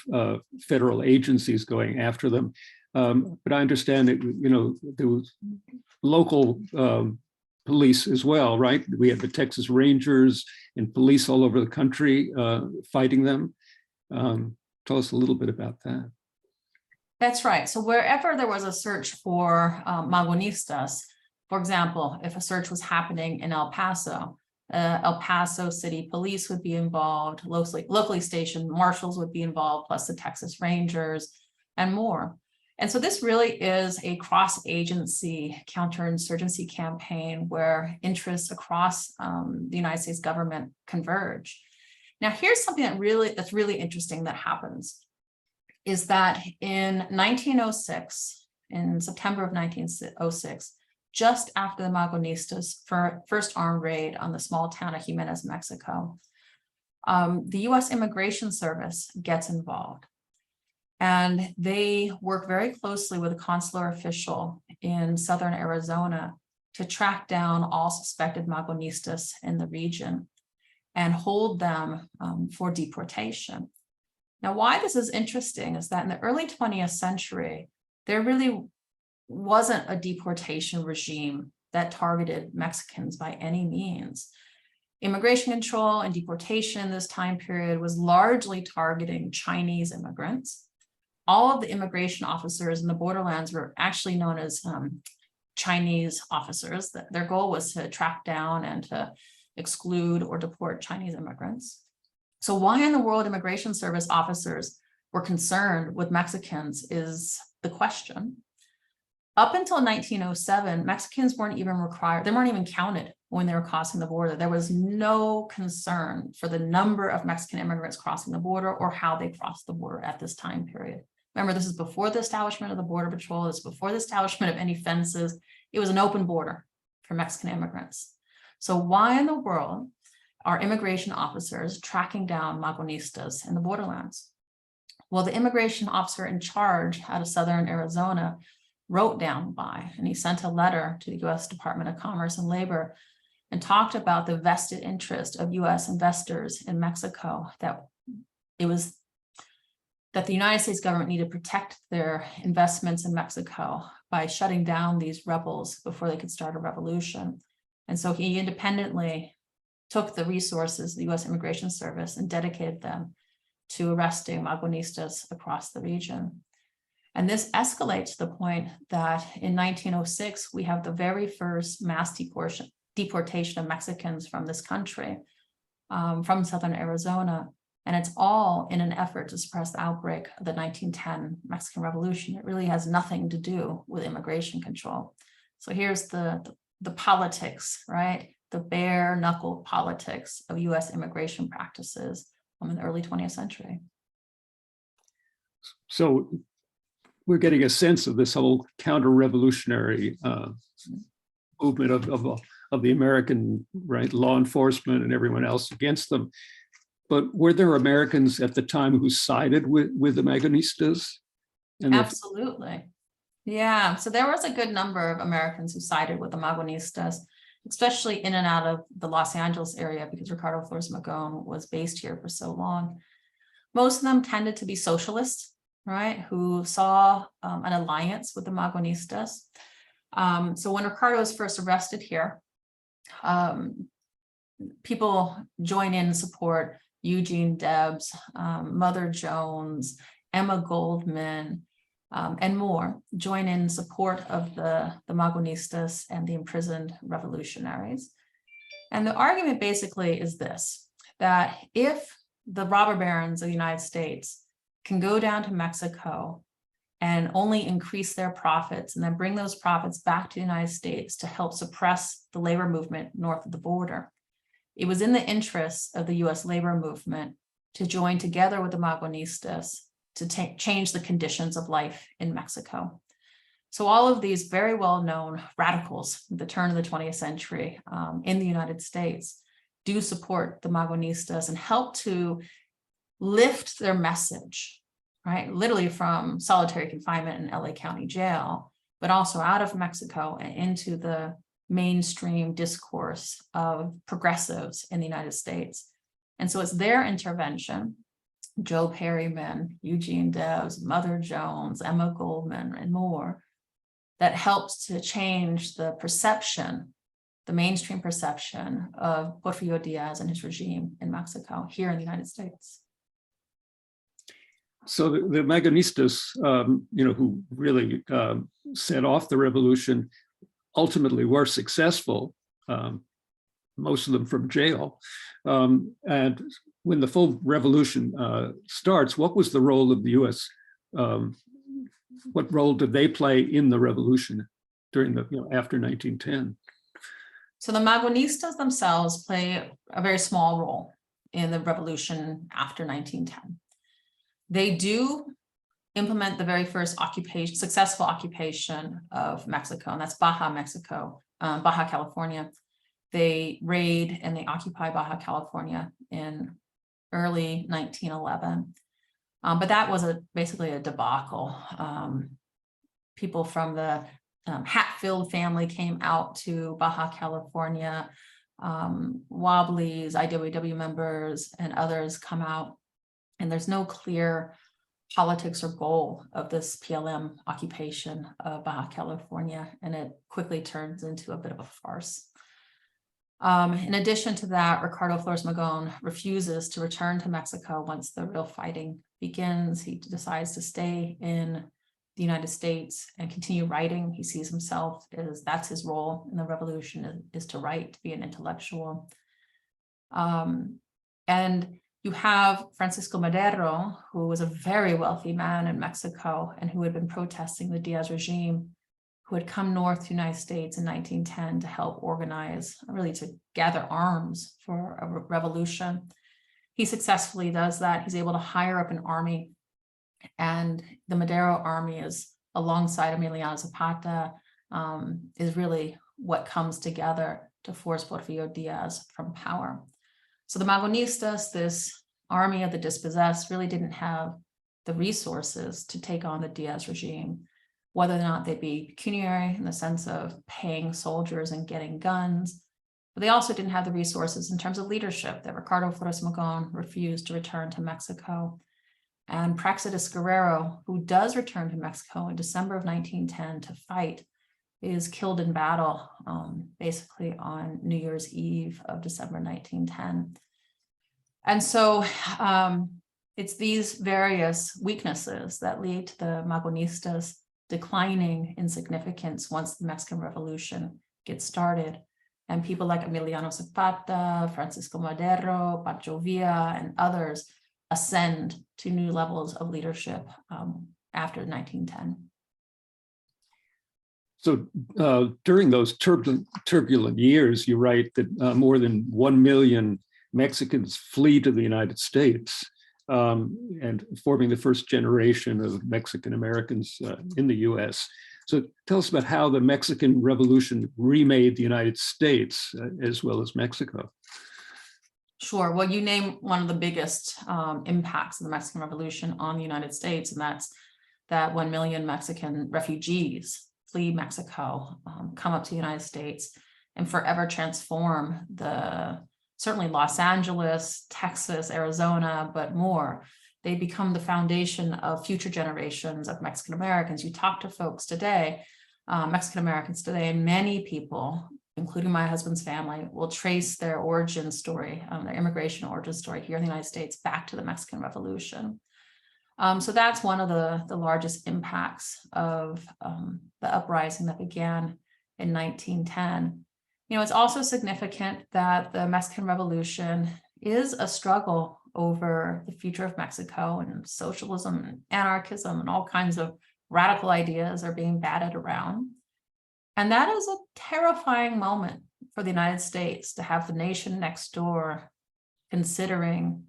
federal agencies going after them, but I understand that there was local police as well, right? We had the Texas Rangers and police all over the country fighting them. Tell us a little bit about that. That's right. So wherever there was a search for Magonistas, for example, if a search was happening in El Paso City Police would be involved, locally stationed marshals would be involved, plus the Texas Rangers and more. And so this really is a cross-agency counterinsurgency campaign where interests across the United States government converge. Now, here's something that's really interesting that happens, is that in 1906, in September of 1906, just after the Magonistas' first armed raid on the small town of Jimenez, Mexico, the U.S. Immigration Service gets involved. And they work very closely with a consular official in southern Arizona to track down all suspected Magonistas in the region and hold them for deportation. Now, why this is interesting is that in the early 20th century, there really wasn't a deportation regime that targeted Mexicans by any means. Immigration control and deportation in this time period was largely targeting Chinese immigrants. All of the immigration officers in the Borderlands were actually known as Chinese officers. Their goal was to track down and to exclude or deport Chinese immigrants. So why in the world Immigration Service officers were concerned with Mexicans is the question. Up until 1907, Mexicans weren't even required, they weren't even counted when they were crossing the border. There was no concern for the number of Mexican immigrants crossing the border or how they crossed the border at this time period. Remember, this is before the establishment of the Border Patrol. This is before the establishment of any fences. It was an open border for Mexican immigrants. So why in the world are immigration officers tracking down Magonistas in the Borderlands? Well, the immigration officer in charge out of southern Arizona wrote down and he sent a letter to the U.S. Department of Commerce and Labor and talked about the vested interest of U.S. investors in Mexico, that the United States government needed to protect their investments in Mexico by shutting down these rebels before they could start a revolution. And so he independently took the resources of the U.S. Immigration Service and dedicated them to arresting Magonistas across the region. And this escalates to the point that in 1906, we have the very first mass deportation of Mexicans from this country, from southern Arizona. And it's all in an effort to suppress the outbreak of the 1910 Mexican Revolution. It really has nothing to do with immigration control. So here's the politics, right? The bare knuckle politics of US immigration practices in the early 20th century. So we're getting a sense of this whole counter-revolutionary movement of the American, right, law enforcement and everyone else against them. But were there Americans at the time who sided with the Magonistas? And absolutely. Yeah, so there was a good number of Americans who sided with the Magonistas, especially in and out of the Los Angeles area, because Ricardo Flores Magon was based here for so long. Most of them tended to be socialists. right, who saw an alliance with the Magonistas. So when Ricardo was first arrested here, people join in and support Eugene Debs, Mother Jones, Emma Goldman, and more join in support of the Magonistas and the imprisoned revolutionaries. And the argument basically is this, that if the robber barons of the United States can go down to Mexico and only increase their profits and then bring those profits back to the United States to help suppress the labor movement north of the border, it was in the interests of the US labor movement to join together with the Magonistas to change the conditions of life in Mexico. So all of these very well-known radicals at the turn of the 20th century in the United States do support the Magonistas and help to lift their message, right? Literally from solitary confinement in LA County Jail, but also out of Mexico and into the mainstream discourse of progressives in the United States. And so it's their intervention, Joe Perryman, Eugene Debs, Mother Jones, Emma Goldman, and more, that helps to change the perception, the mainstream perception of Porfirio Diaz and his regime in Mexico, here in the United States. So the Magonistas, who really set off the revolution, ultimately were successful, most of them from jail. And when the full revolution starts, what was the role of the US? What role did they play in the revolution during the, after 1910? So the Magonistas themselves play a very small role in the revolution after 1910. They do implement the very first successful occupation of Mexico, and that's Baja California. They raid and they occupy Baja California in early 1911. But that was basically a debacle. People from the Hatfield family came out to Baja California. Wobblies, IWW members, and others come out, and there's no clear politics or goal of this PLM occupation of Baja California, and it quickly turns into a bit of a farce. In addition to that, Ricardo Flores Magón refuses to return to Mexico once the real fighting begins. He decides to stay in the United States and continue writing. He sees himself as that's his role in the revolution, is to write, to be an intellectual. And you have Francisco Madero, who was a very wealthy man in Mexico and who had been protesting the Diaz regime, who had come north to the United States in 1910 to help organize, really to gather arms for a revolution. He successfully does that. He's able to hire up an army, and the Madero army is alongside Emiliano Zapata, is really what comes together to force Porfirio Diaz from power. So the Magonistas, this army of the dispossessed, really didn't have the resources to take on the Diaz regime, whether or not they be pecuniary in the sense of paying soldiers and getting guns, but they also didn't have the resources in terms of leadership, that Ricardo Flores Magón refused to return to Mexico. And Praxedis Guerrero, who does return to Mexico in December of 1910 to fight, is killed in battle, basically on New Year's Eve of December 1910. And so it's these various weaknesses that lead to the Magonistas declining in significance once the Mexican Revolution gets started. And people like Emiliano Zapata, Francisco Madero, Pancho Villa, and others ascend to new levels of leadership after 1910. So during those turbulent years, you write that more than 1 million Mexicans flee to the United States, and forming the first generation of Mexican Americans in the US. So tell us about how the Mexican Revolution remade the United States as well as Mexico. Sure. Well, you name one of the biggest impacts of the Mexican Revolution on the United States, and that's that 1 million Mexican refugees flee Mexico, come up to the United States, and forever transform certainly Los Angeles, Texas, Arizona, but more they become the foundation of future generations of Mexican Americans. You talk to folks today, Mexican Americans today, and many people, including my husband's family, will trace their origin story, their immigration origin story here in the United States back to the Mexican Revolution. So that's one of the largest impacts of the uprising that began in 1910. You know, it's also significant that the Mexican Revolution is a struggle over the future of Mexico, and socialism and anarchism and all kinds of radical ideas are being batted around. And that is a terrifying moment for the United States, to have the nation next door considering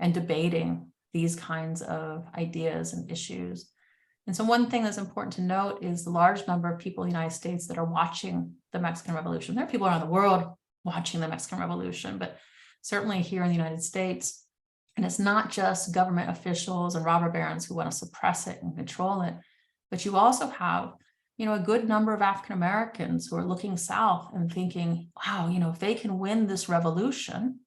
and debating these kinds of ideas and issues. And so one thing that's important to note is the large number of people in the United States that are watching the Mexican Revolution. There are people around the world watching the Mexican Revolution, but certainly here in the United States. And it's not just government officials and robber barons who want to suppress it and control it, but you also have, you know, a good number of African Americans who are looking south and thinking, wow, you know, if they can win this revolution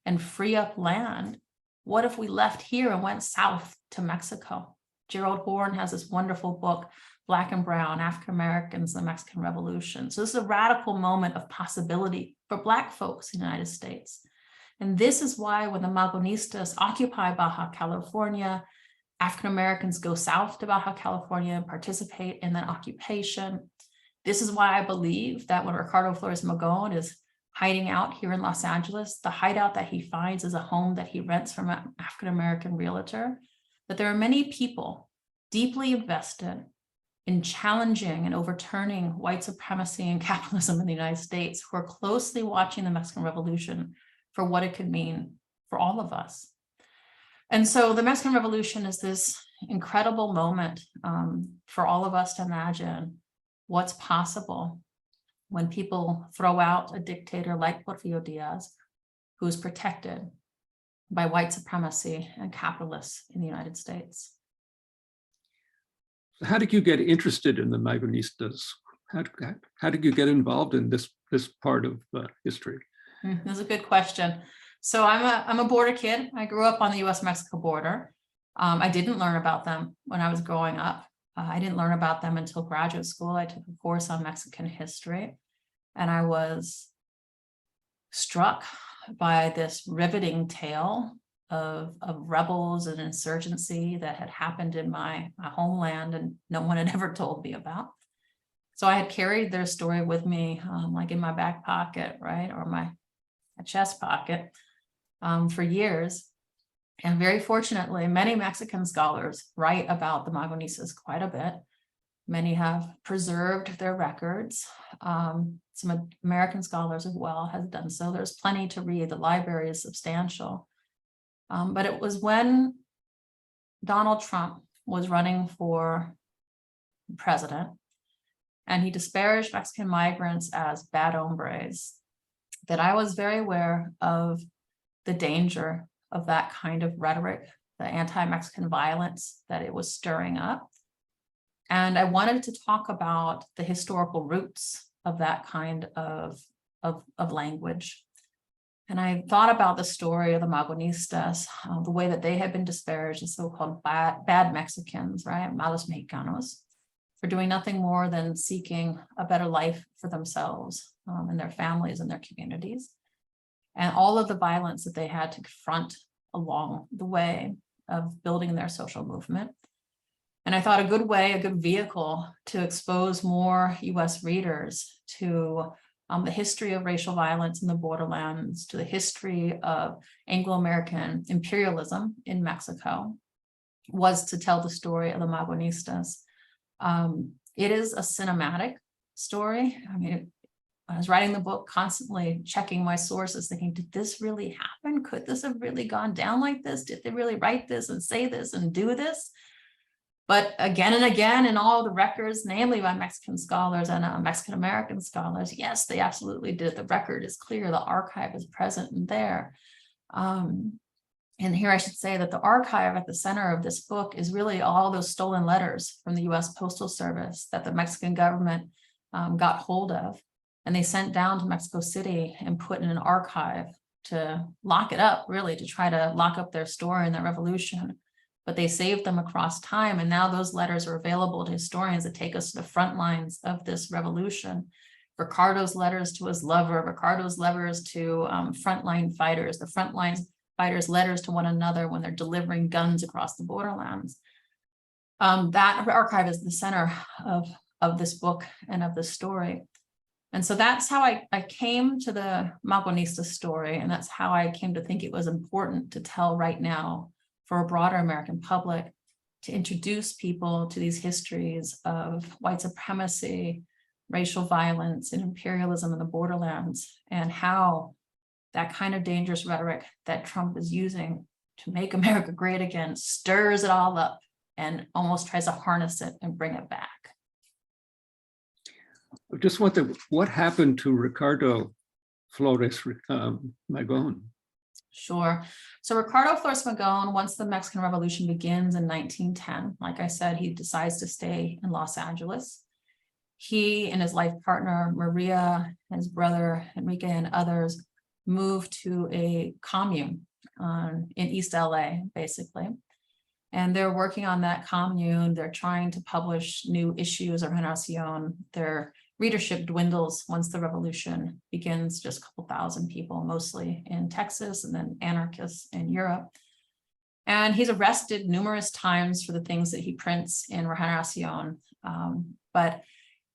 and free up land, what if we left here and went south to Mexico? Gerald Horne has this wonderful book, Black and Brown, African Americans, the Mexican Revolution. So this is a radical moment of possibility for Black folks in the United States. And this is why when the Magonistas occupy Baja California, African Americans go south to Baja California and participate in that occupation. This is why I believe that when Ricardo Flores Magón is hiding out here in Los Angeles, the hideout that he finds is a home that he rents from an African American realtor, that there are many people deeply invested in challenging and overturning white supremacy and capitalism in the United States, who are closely watching the Mexican Revolution for what it could mean for all of us. And so the Mexican Revolution is this incredible moment for all of us to imagine what's possible when people throw out a dictator like Porfirio Diaz, who is protected by white supremacy and capitalists in the United States. How did you get interested in the Magonistas? How did you get involved in this part of history? That's a good question. So I'm a border kid. I grew up on the US-Mexico border. I didn't learn about them when I was growing up. I didn't learn about them until graduate school. I took a course on Mexican history, and I was struck by this riveting tale of rebels and insurgency that had happened in my homeland and no one had ever told me about. So I had carried their story with me, like in my back pocket, right, or my chest pocket for years. And very fortunately, many Mexican scholars write about the Magonistas quite a bit. Many have preserved their records. Some American scholars as well have done so. There's plenty to read. The library is substantial. But it was when Donald Trump was running for president, and he disparaged Mexican migrants as bad hombres, that I was very aware of the danger of that kind of rhetoric, the anti-Mexican violence that it was stirring up. And I wanted to talk about the historical roots of that kind of language. And I thought about the story of the Magonistas, the way that they had been disparaged as so-called bad Mexicans, right, malos mexicanos, for doing nothing more than seeking a better life for themselves and their families and their communities, and all of the violence that they had to confront along the way of building their social movement. And I thought a good way, a good vehicle to expose more US readers to the history of racial violence in the borderlands, to the history of Anglo-American imperialism in Mexico, was to tell the story of the Magonistas. It is a cinematic story. I mean, I was writing the book, constantly checking my sources, thinking, did this really happen? Could this have really gone down like this? Did they really write this and say this and do this? But again and again, in all the records, namely by Mexican scholars and Mexican American scholars, yes, they absolutely did. The record is clear. The archive is present and there. And here I should say that the archive at the center of this book is really all those stolen letters from the US Postal Service that the Mexican government got hold of. And they sent down to Mexico City and put in an archive to lock it up, really, to try to lock up their story and their revolution. but they saved them across time. And now those letters are available to historians that take us to the front lines of this revolution. Ricardo's letters to his lover, Ricardo's letters to frontline fighters, the frontline fighters' letters to one another when they're delivering guns across the borderlands. That archive is the center of this book and of this story. And so that's how I came to the Magonista story, and that's how I came to think it was important to tell right now for a broader American public, to introduce people to these histories of white supremacy, racial violence, and imperialism in the borderlands, and how that kind of dangerous rhetoric that Trump is using to make America great again stirs it all up and almost tries to harness it and bring it back. I just want what happened to Ricardo Flores Magón? Sure. So Ricardo Flores Magón, once the Mexican Revolution begins in 1910, like I said, he decides to stay in Los Angeles. He and his life partner, Maria, and his brother, Enrique, and others moved to a commune in East LA, basically. And they're working on that commune. They're trying to publish new issues of Generación. Their readership dwindles once the revolution begins, just a couple thousand people, mostly in Texas, and then anarchists in Europe. And he's arrested numerous times for the things that he prints in Generación. But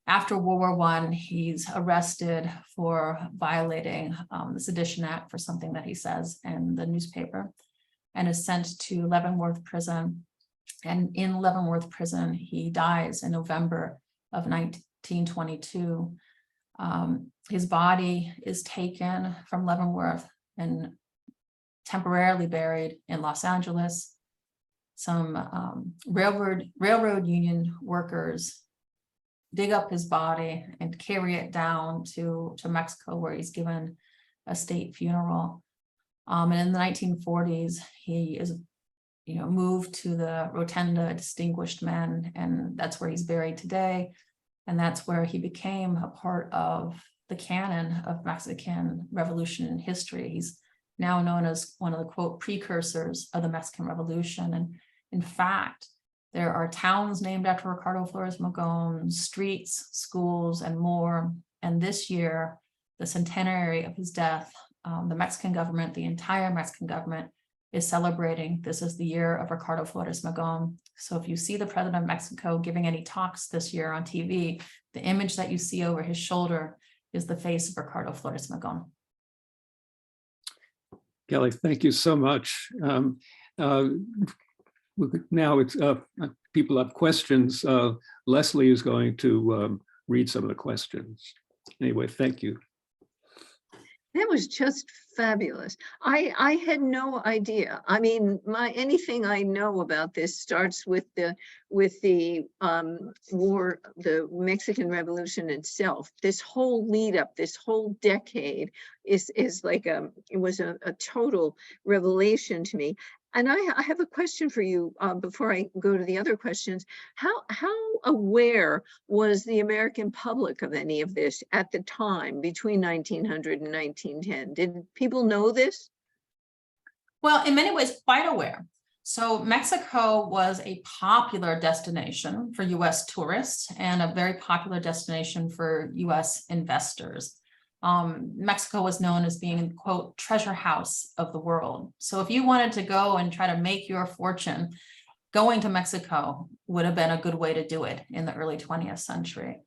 after World War I, he's arrested for violating the Sedition Act for something that he says in the newspaper, and is sent to Leavenworth Prison. And in Leavenworth Prison, he dies in November of 1922. His body is taken from Leavenworth and temporarily buried in Los Angeles. Some railroad union workers dig up his body and carry it down to Mexico, where he's given a state funeral. And in the 1940s, he is, moved to the Rotunda Distinguished Men, and that's where he's buried today. And that's where he became a part of the canon of Mexican Revolution history. He's now known as one of the, quote, precursors of the Mexican Revolution. And in fact, there are towns named after Ricardo Flores Magón, streets, schools, and more. And this year, the centenary of his death, the Mexican government, the entire Mexican government, is celebrating. This is the year of Ricardo Flores Magón. So if you see the president of Mexico giving any talks this year on TV, the image that you see over his shoulder is the face of Ricardo Flores Magón. Kelly, thank you so much. Now it's people have questions. Leslie is going to read some of the questions. Anyway, thank you. That was just fabulous. I had no idea. I mean, anything I know about this starts with the war, the Mexican Revolution itself. This whole lead up, this whole decade is like it was a total revelation to me. And I have a question for you before I go to the other questions. How aware was the American public of any of this at the time between 1900 and 1910? Did people know this? Well, in many ways, quite aware. So Mexico was a popular destination for US tourists and a very popular destination for US investors. Mexico was known as being, quote, treasure house of the world. So if you wanted to go and try to make your fortune, going to Mexico would have been a good way to do it in the early 20th century.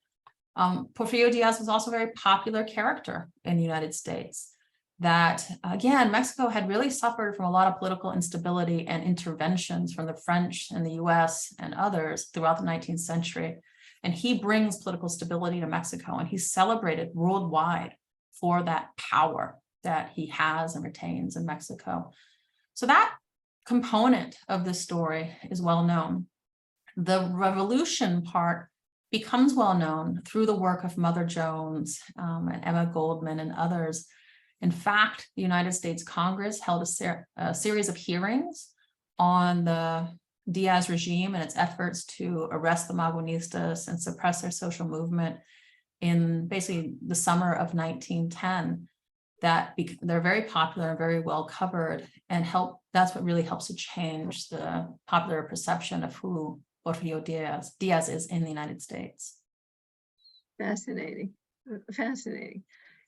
Porfirio Diaz was also a very popular character in the United States. That, again, Mexico had really suffered from a lot of political instability and interventions from the French and the US and others throughout the 19th century. And he brings political stability to Mexico, and he's celebrated worldwide for that power that he has and retains in Mexico. So that component of the story is well known. The revolution part becomes well known through the work of Mother Jones and Emma Goldman and others. In fact, the United States Congress held a series of hearings on the Diaz regime and its efforts to arrest the Magonistas and suppress their social movement in basically the summer of 1910. they're very popular and very well covered, and that's what really helps to change the popular perception of who Porfirio Diaz is in the United States. Fascinating, fascinating.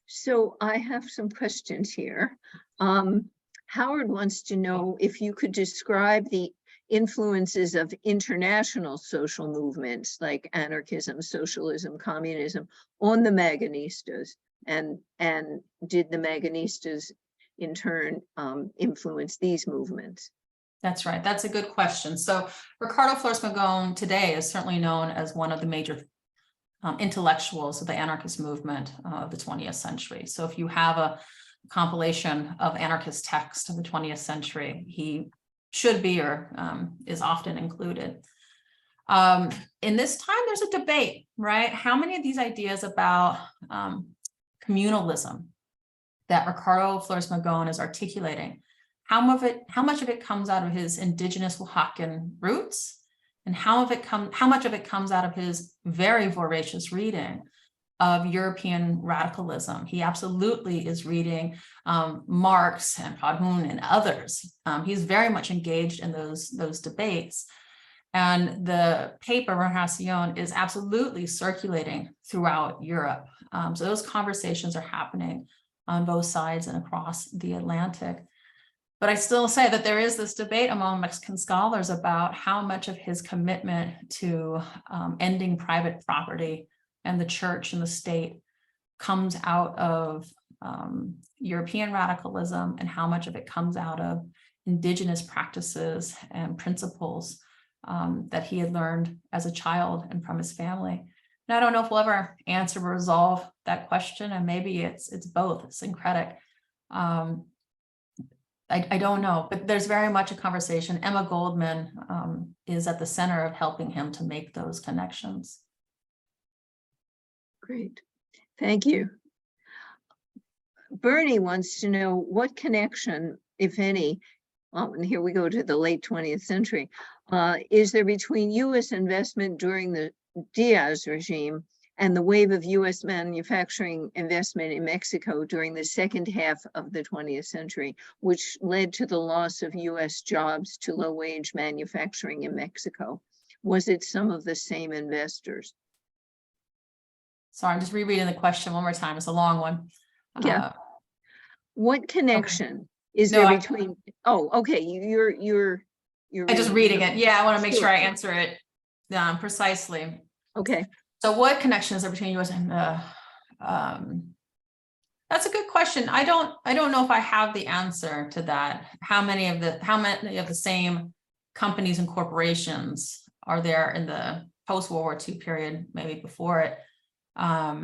So I have some questions here. Howard wants to know if you could describe the influences of international social movements like anarchism, socialism, communism on the Magonistas, and did the Magonistas in turn influence these movements? That's right. That's a good question. So Ricardo Flores Magón today is certainly known as one of the major intellectuals of the anarchist movement of the 20th century. So if you have a compilation of anarchist text of the 20th century, he should be or is often included. In this time, there's a debate, right? How many of these ideas about communalism that Ricardo Flores Magón is articulating, how much of it comes out of his indigenous Oaxacan roots, and how much of it comes out of his very voracious reading of European radicalism? He absolutely is reading Marx and Proudhon and others. He's very much engaged in those debates. And the paper Regeneración is absolutely circulating throughout Europe. So those conversations are happening on both sides and across the Atlantic. But I still say that there is this debate among Mexican scholars about how much of his commitment to ending private property and the church and the state comes out of European radicalism, and how much of it comes out of indigenous practices and principles that he had learned as a child and from his family. And I don't know if we'll ever answer or resolve that question, and maybe it's both, syncretic. I don't know, but there's very much a conversation. Emma Goldman is at the center of helping him to make those connections. Great, thank you. Bernie wants to know what connection, if any, and here we go to the late 20th century, is there between U.S. investment during the Diaz regime and the wave of U.S. manufacturing investment in Mexico during the second half of the 20th century, which led to the loss of U.S. jobs to low-wage manufacturing in Mexico? Was it some of the same investors? Sorry, I'm just rereading the question one more time. It's a long one. Yeah. What connection is No, there between? Oh, okay. You're I'm just reading it. Yeah, I want to make sure I answer it precisely. Okay. So what connection is there between U.S. and that's a good question. I don't know if I have the answer to that. How many of the same companies and corporations are there in the post-World War II period, maybe before it? I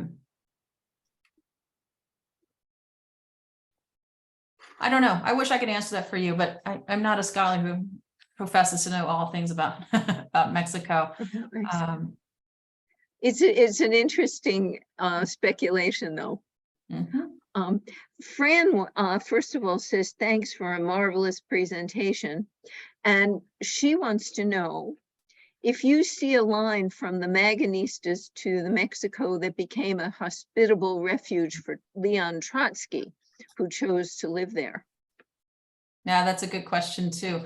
don't know. I wish I could answer that for you, but I'm not a scholar who professes to know all things about about Mexico. It's an interesting speculation, though. Mm-hmm. Fran, first of all, says thanks for a marvelous presentation, and she wants to know if you see a line from the Magonistas to the Mexico that became a hospitable refuge for Leon Trotsky, who chose to live there. Yeah, that's a good question too.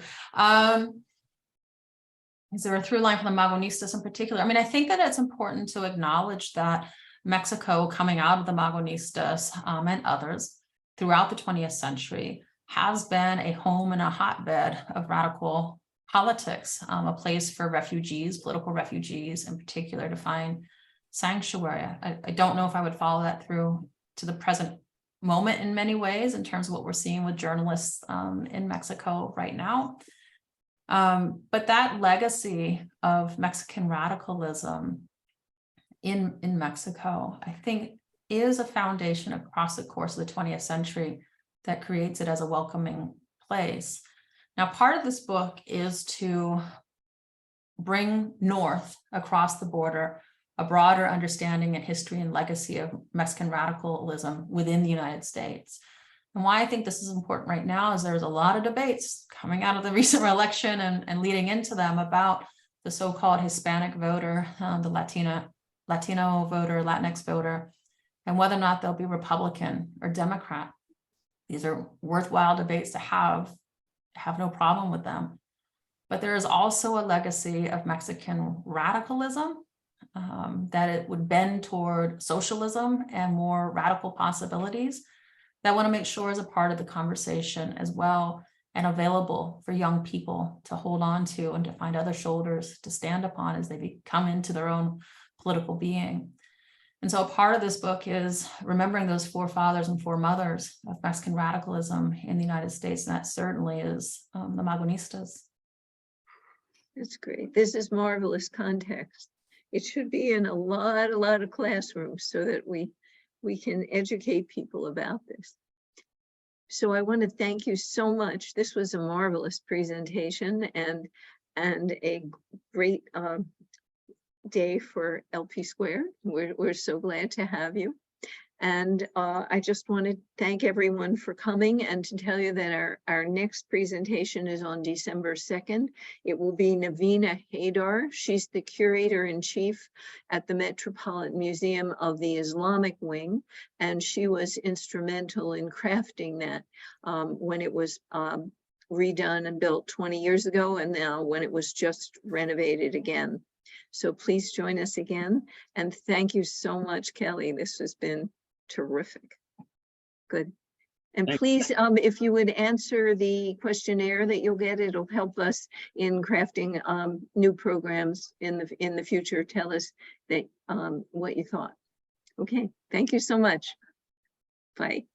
Is there a through line from the Magonistas in particular? I mean, I think that it's important to acknowledge that Mexico, coming out of the Magonistas and others throughout the 20th century, has been a home and a hotbed of radical politics, a place for refugees, political refugees in particular, to find sanctuary. I don't know if I would follow that through to the present moment in many ways, in terms of what we're seeing with journalists in Mexico right now. But that legacy of Mexican radicalism in Mexico, I think, is a foundation across the course of the 20th century that creates it as a welcoming place. Now, part of this book is to bring north across the border a broader understanding and history and legacy of Mexican radicalism within the United States. And why I think this is important right now is there's a lot of debates coming out of the recent election and leading into them about the so-called Hispanic voter, the Latino voter, Latinx voter, and whether or not they'll be Republican or Democrat These are worthwhile debates to have no problem with them. But there is also a legacy of Mexican radicalism, that it would bend toward socialism and more radical possibilities that I want to make sure is a part of the conversation as well, and available for young people to hold on to and to find other shoulders to stand upon as they come into their own political being. And so a part of this book is remembering those forefathers and foremothers of Mexican radicalism in the United States, and that certainly is the Magonistas. That's great. This is marvelous context. It should be in a lot of classrooms so that we can educate people about this. So I want to thank you so much. This was a marvelous presentation and a great day for LP Square. We're so glad to have you. And I just want to thank everyone for coming and to tell you that our next presentation is on December 2nd. It will be Navina Haidar. She's the curator-in-chief at the Metropolitan Museum of the Islamic Wing, and she was instrumental in crafting that when it was redone and built 20 years ago, and now when it was just renovated again. So please join us again. And thank you so much, Kelly. This has been terrific. Good. And please, if you would answer the questionnaire that you'll get, it'll help us in crafting new programs in the future. Tell us that what you thought. Okay, thank you so much. Bye.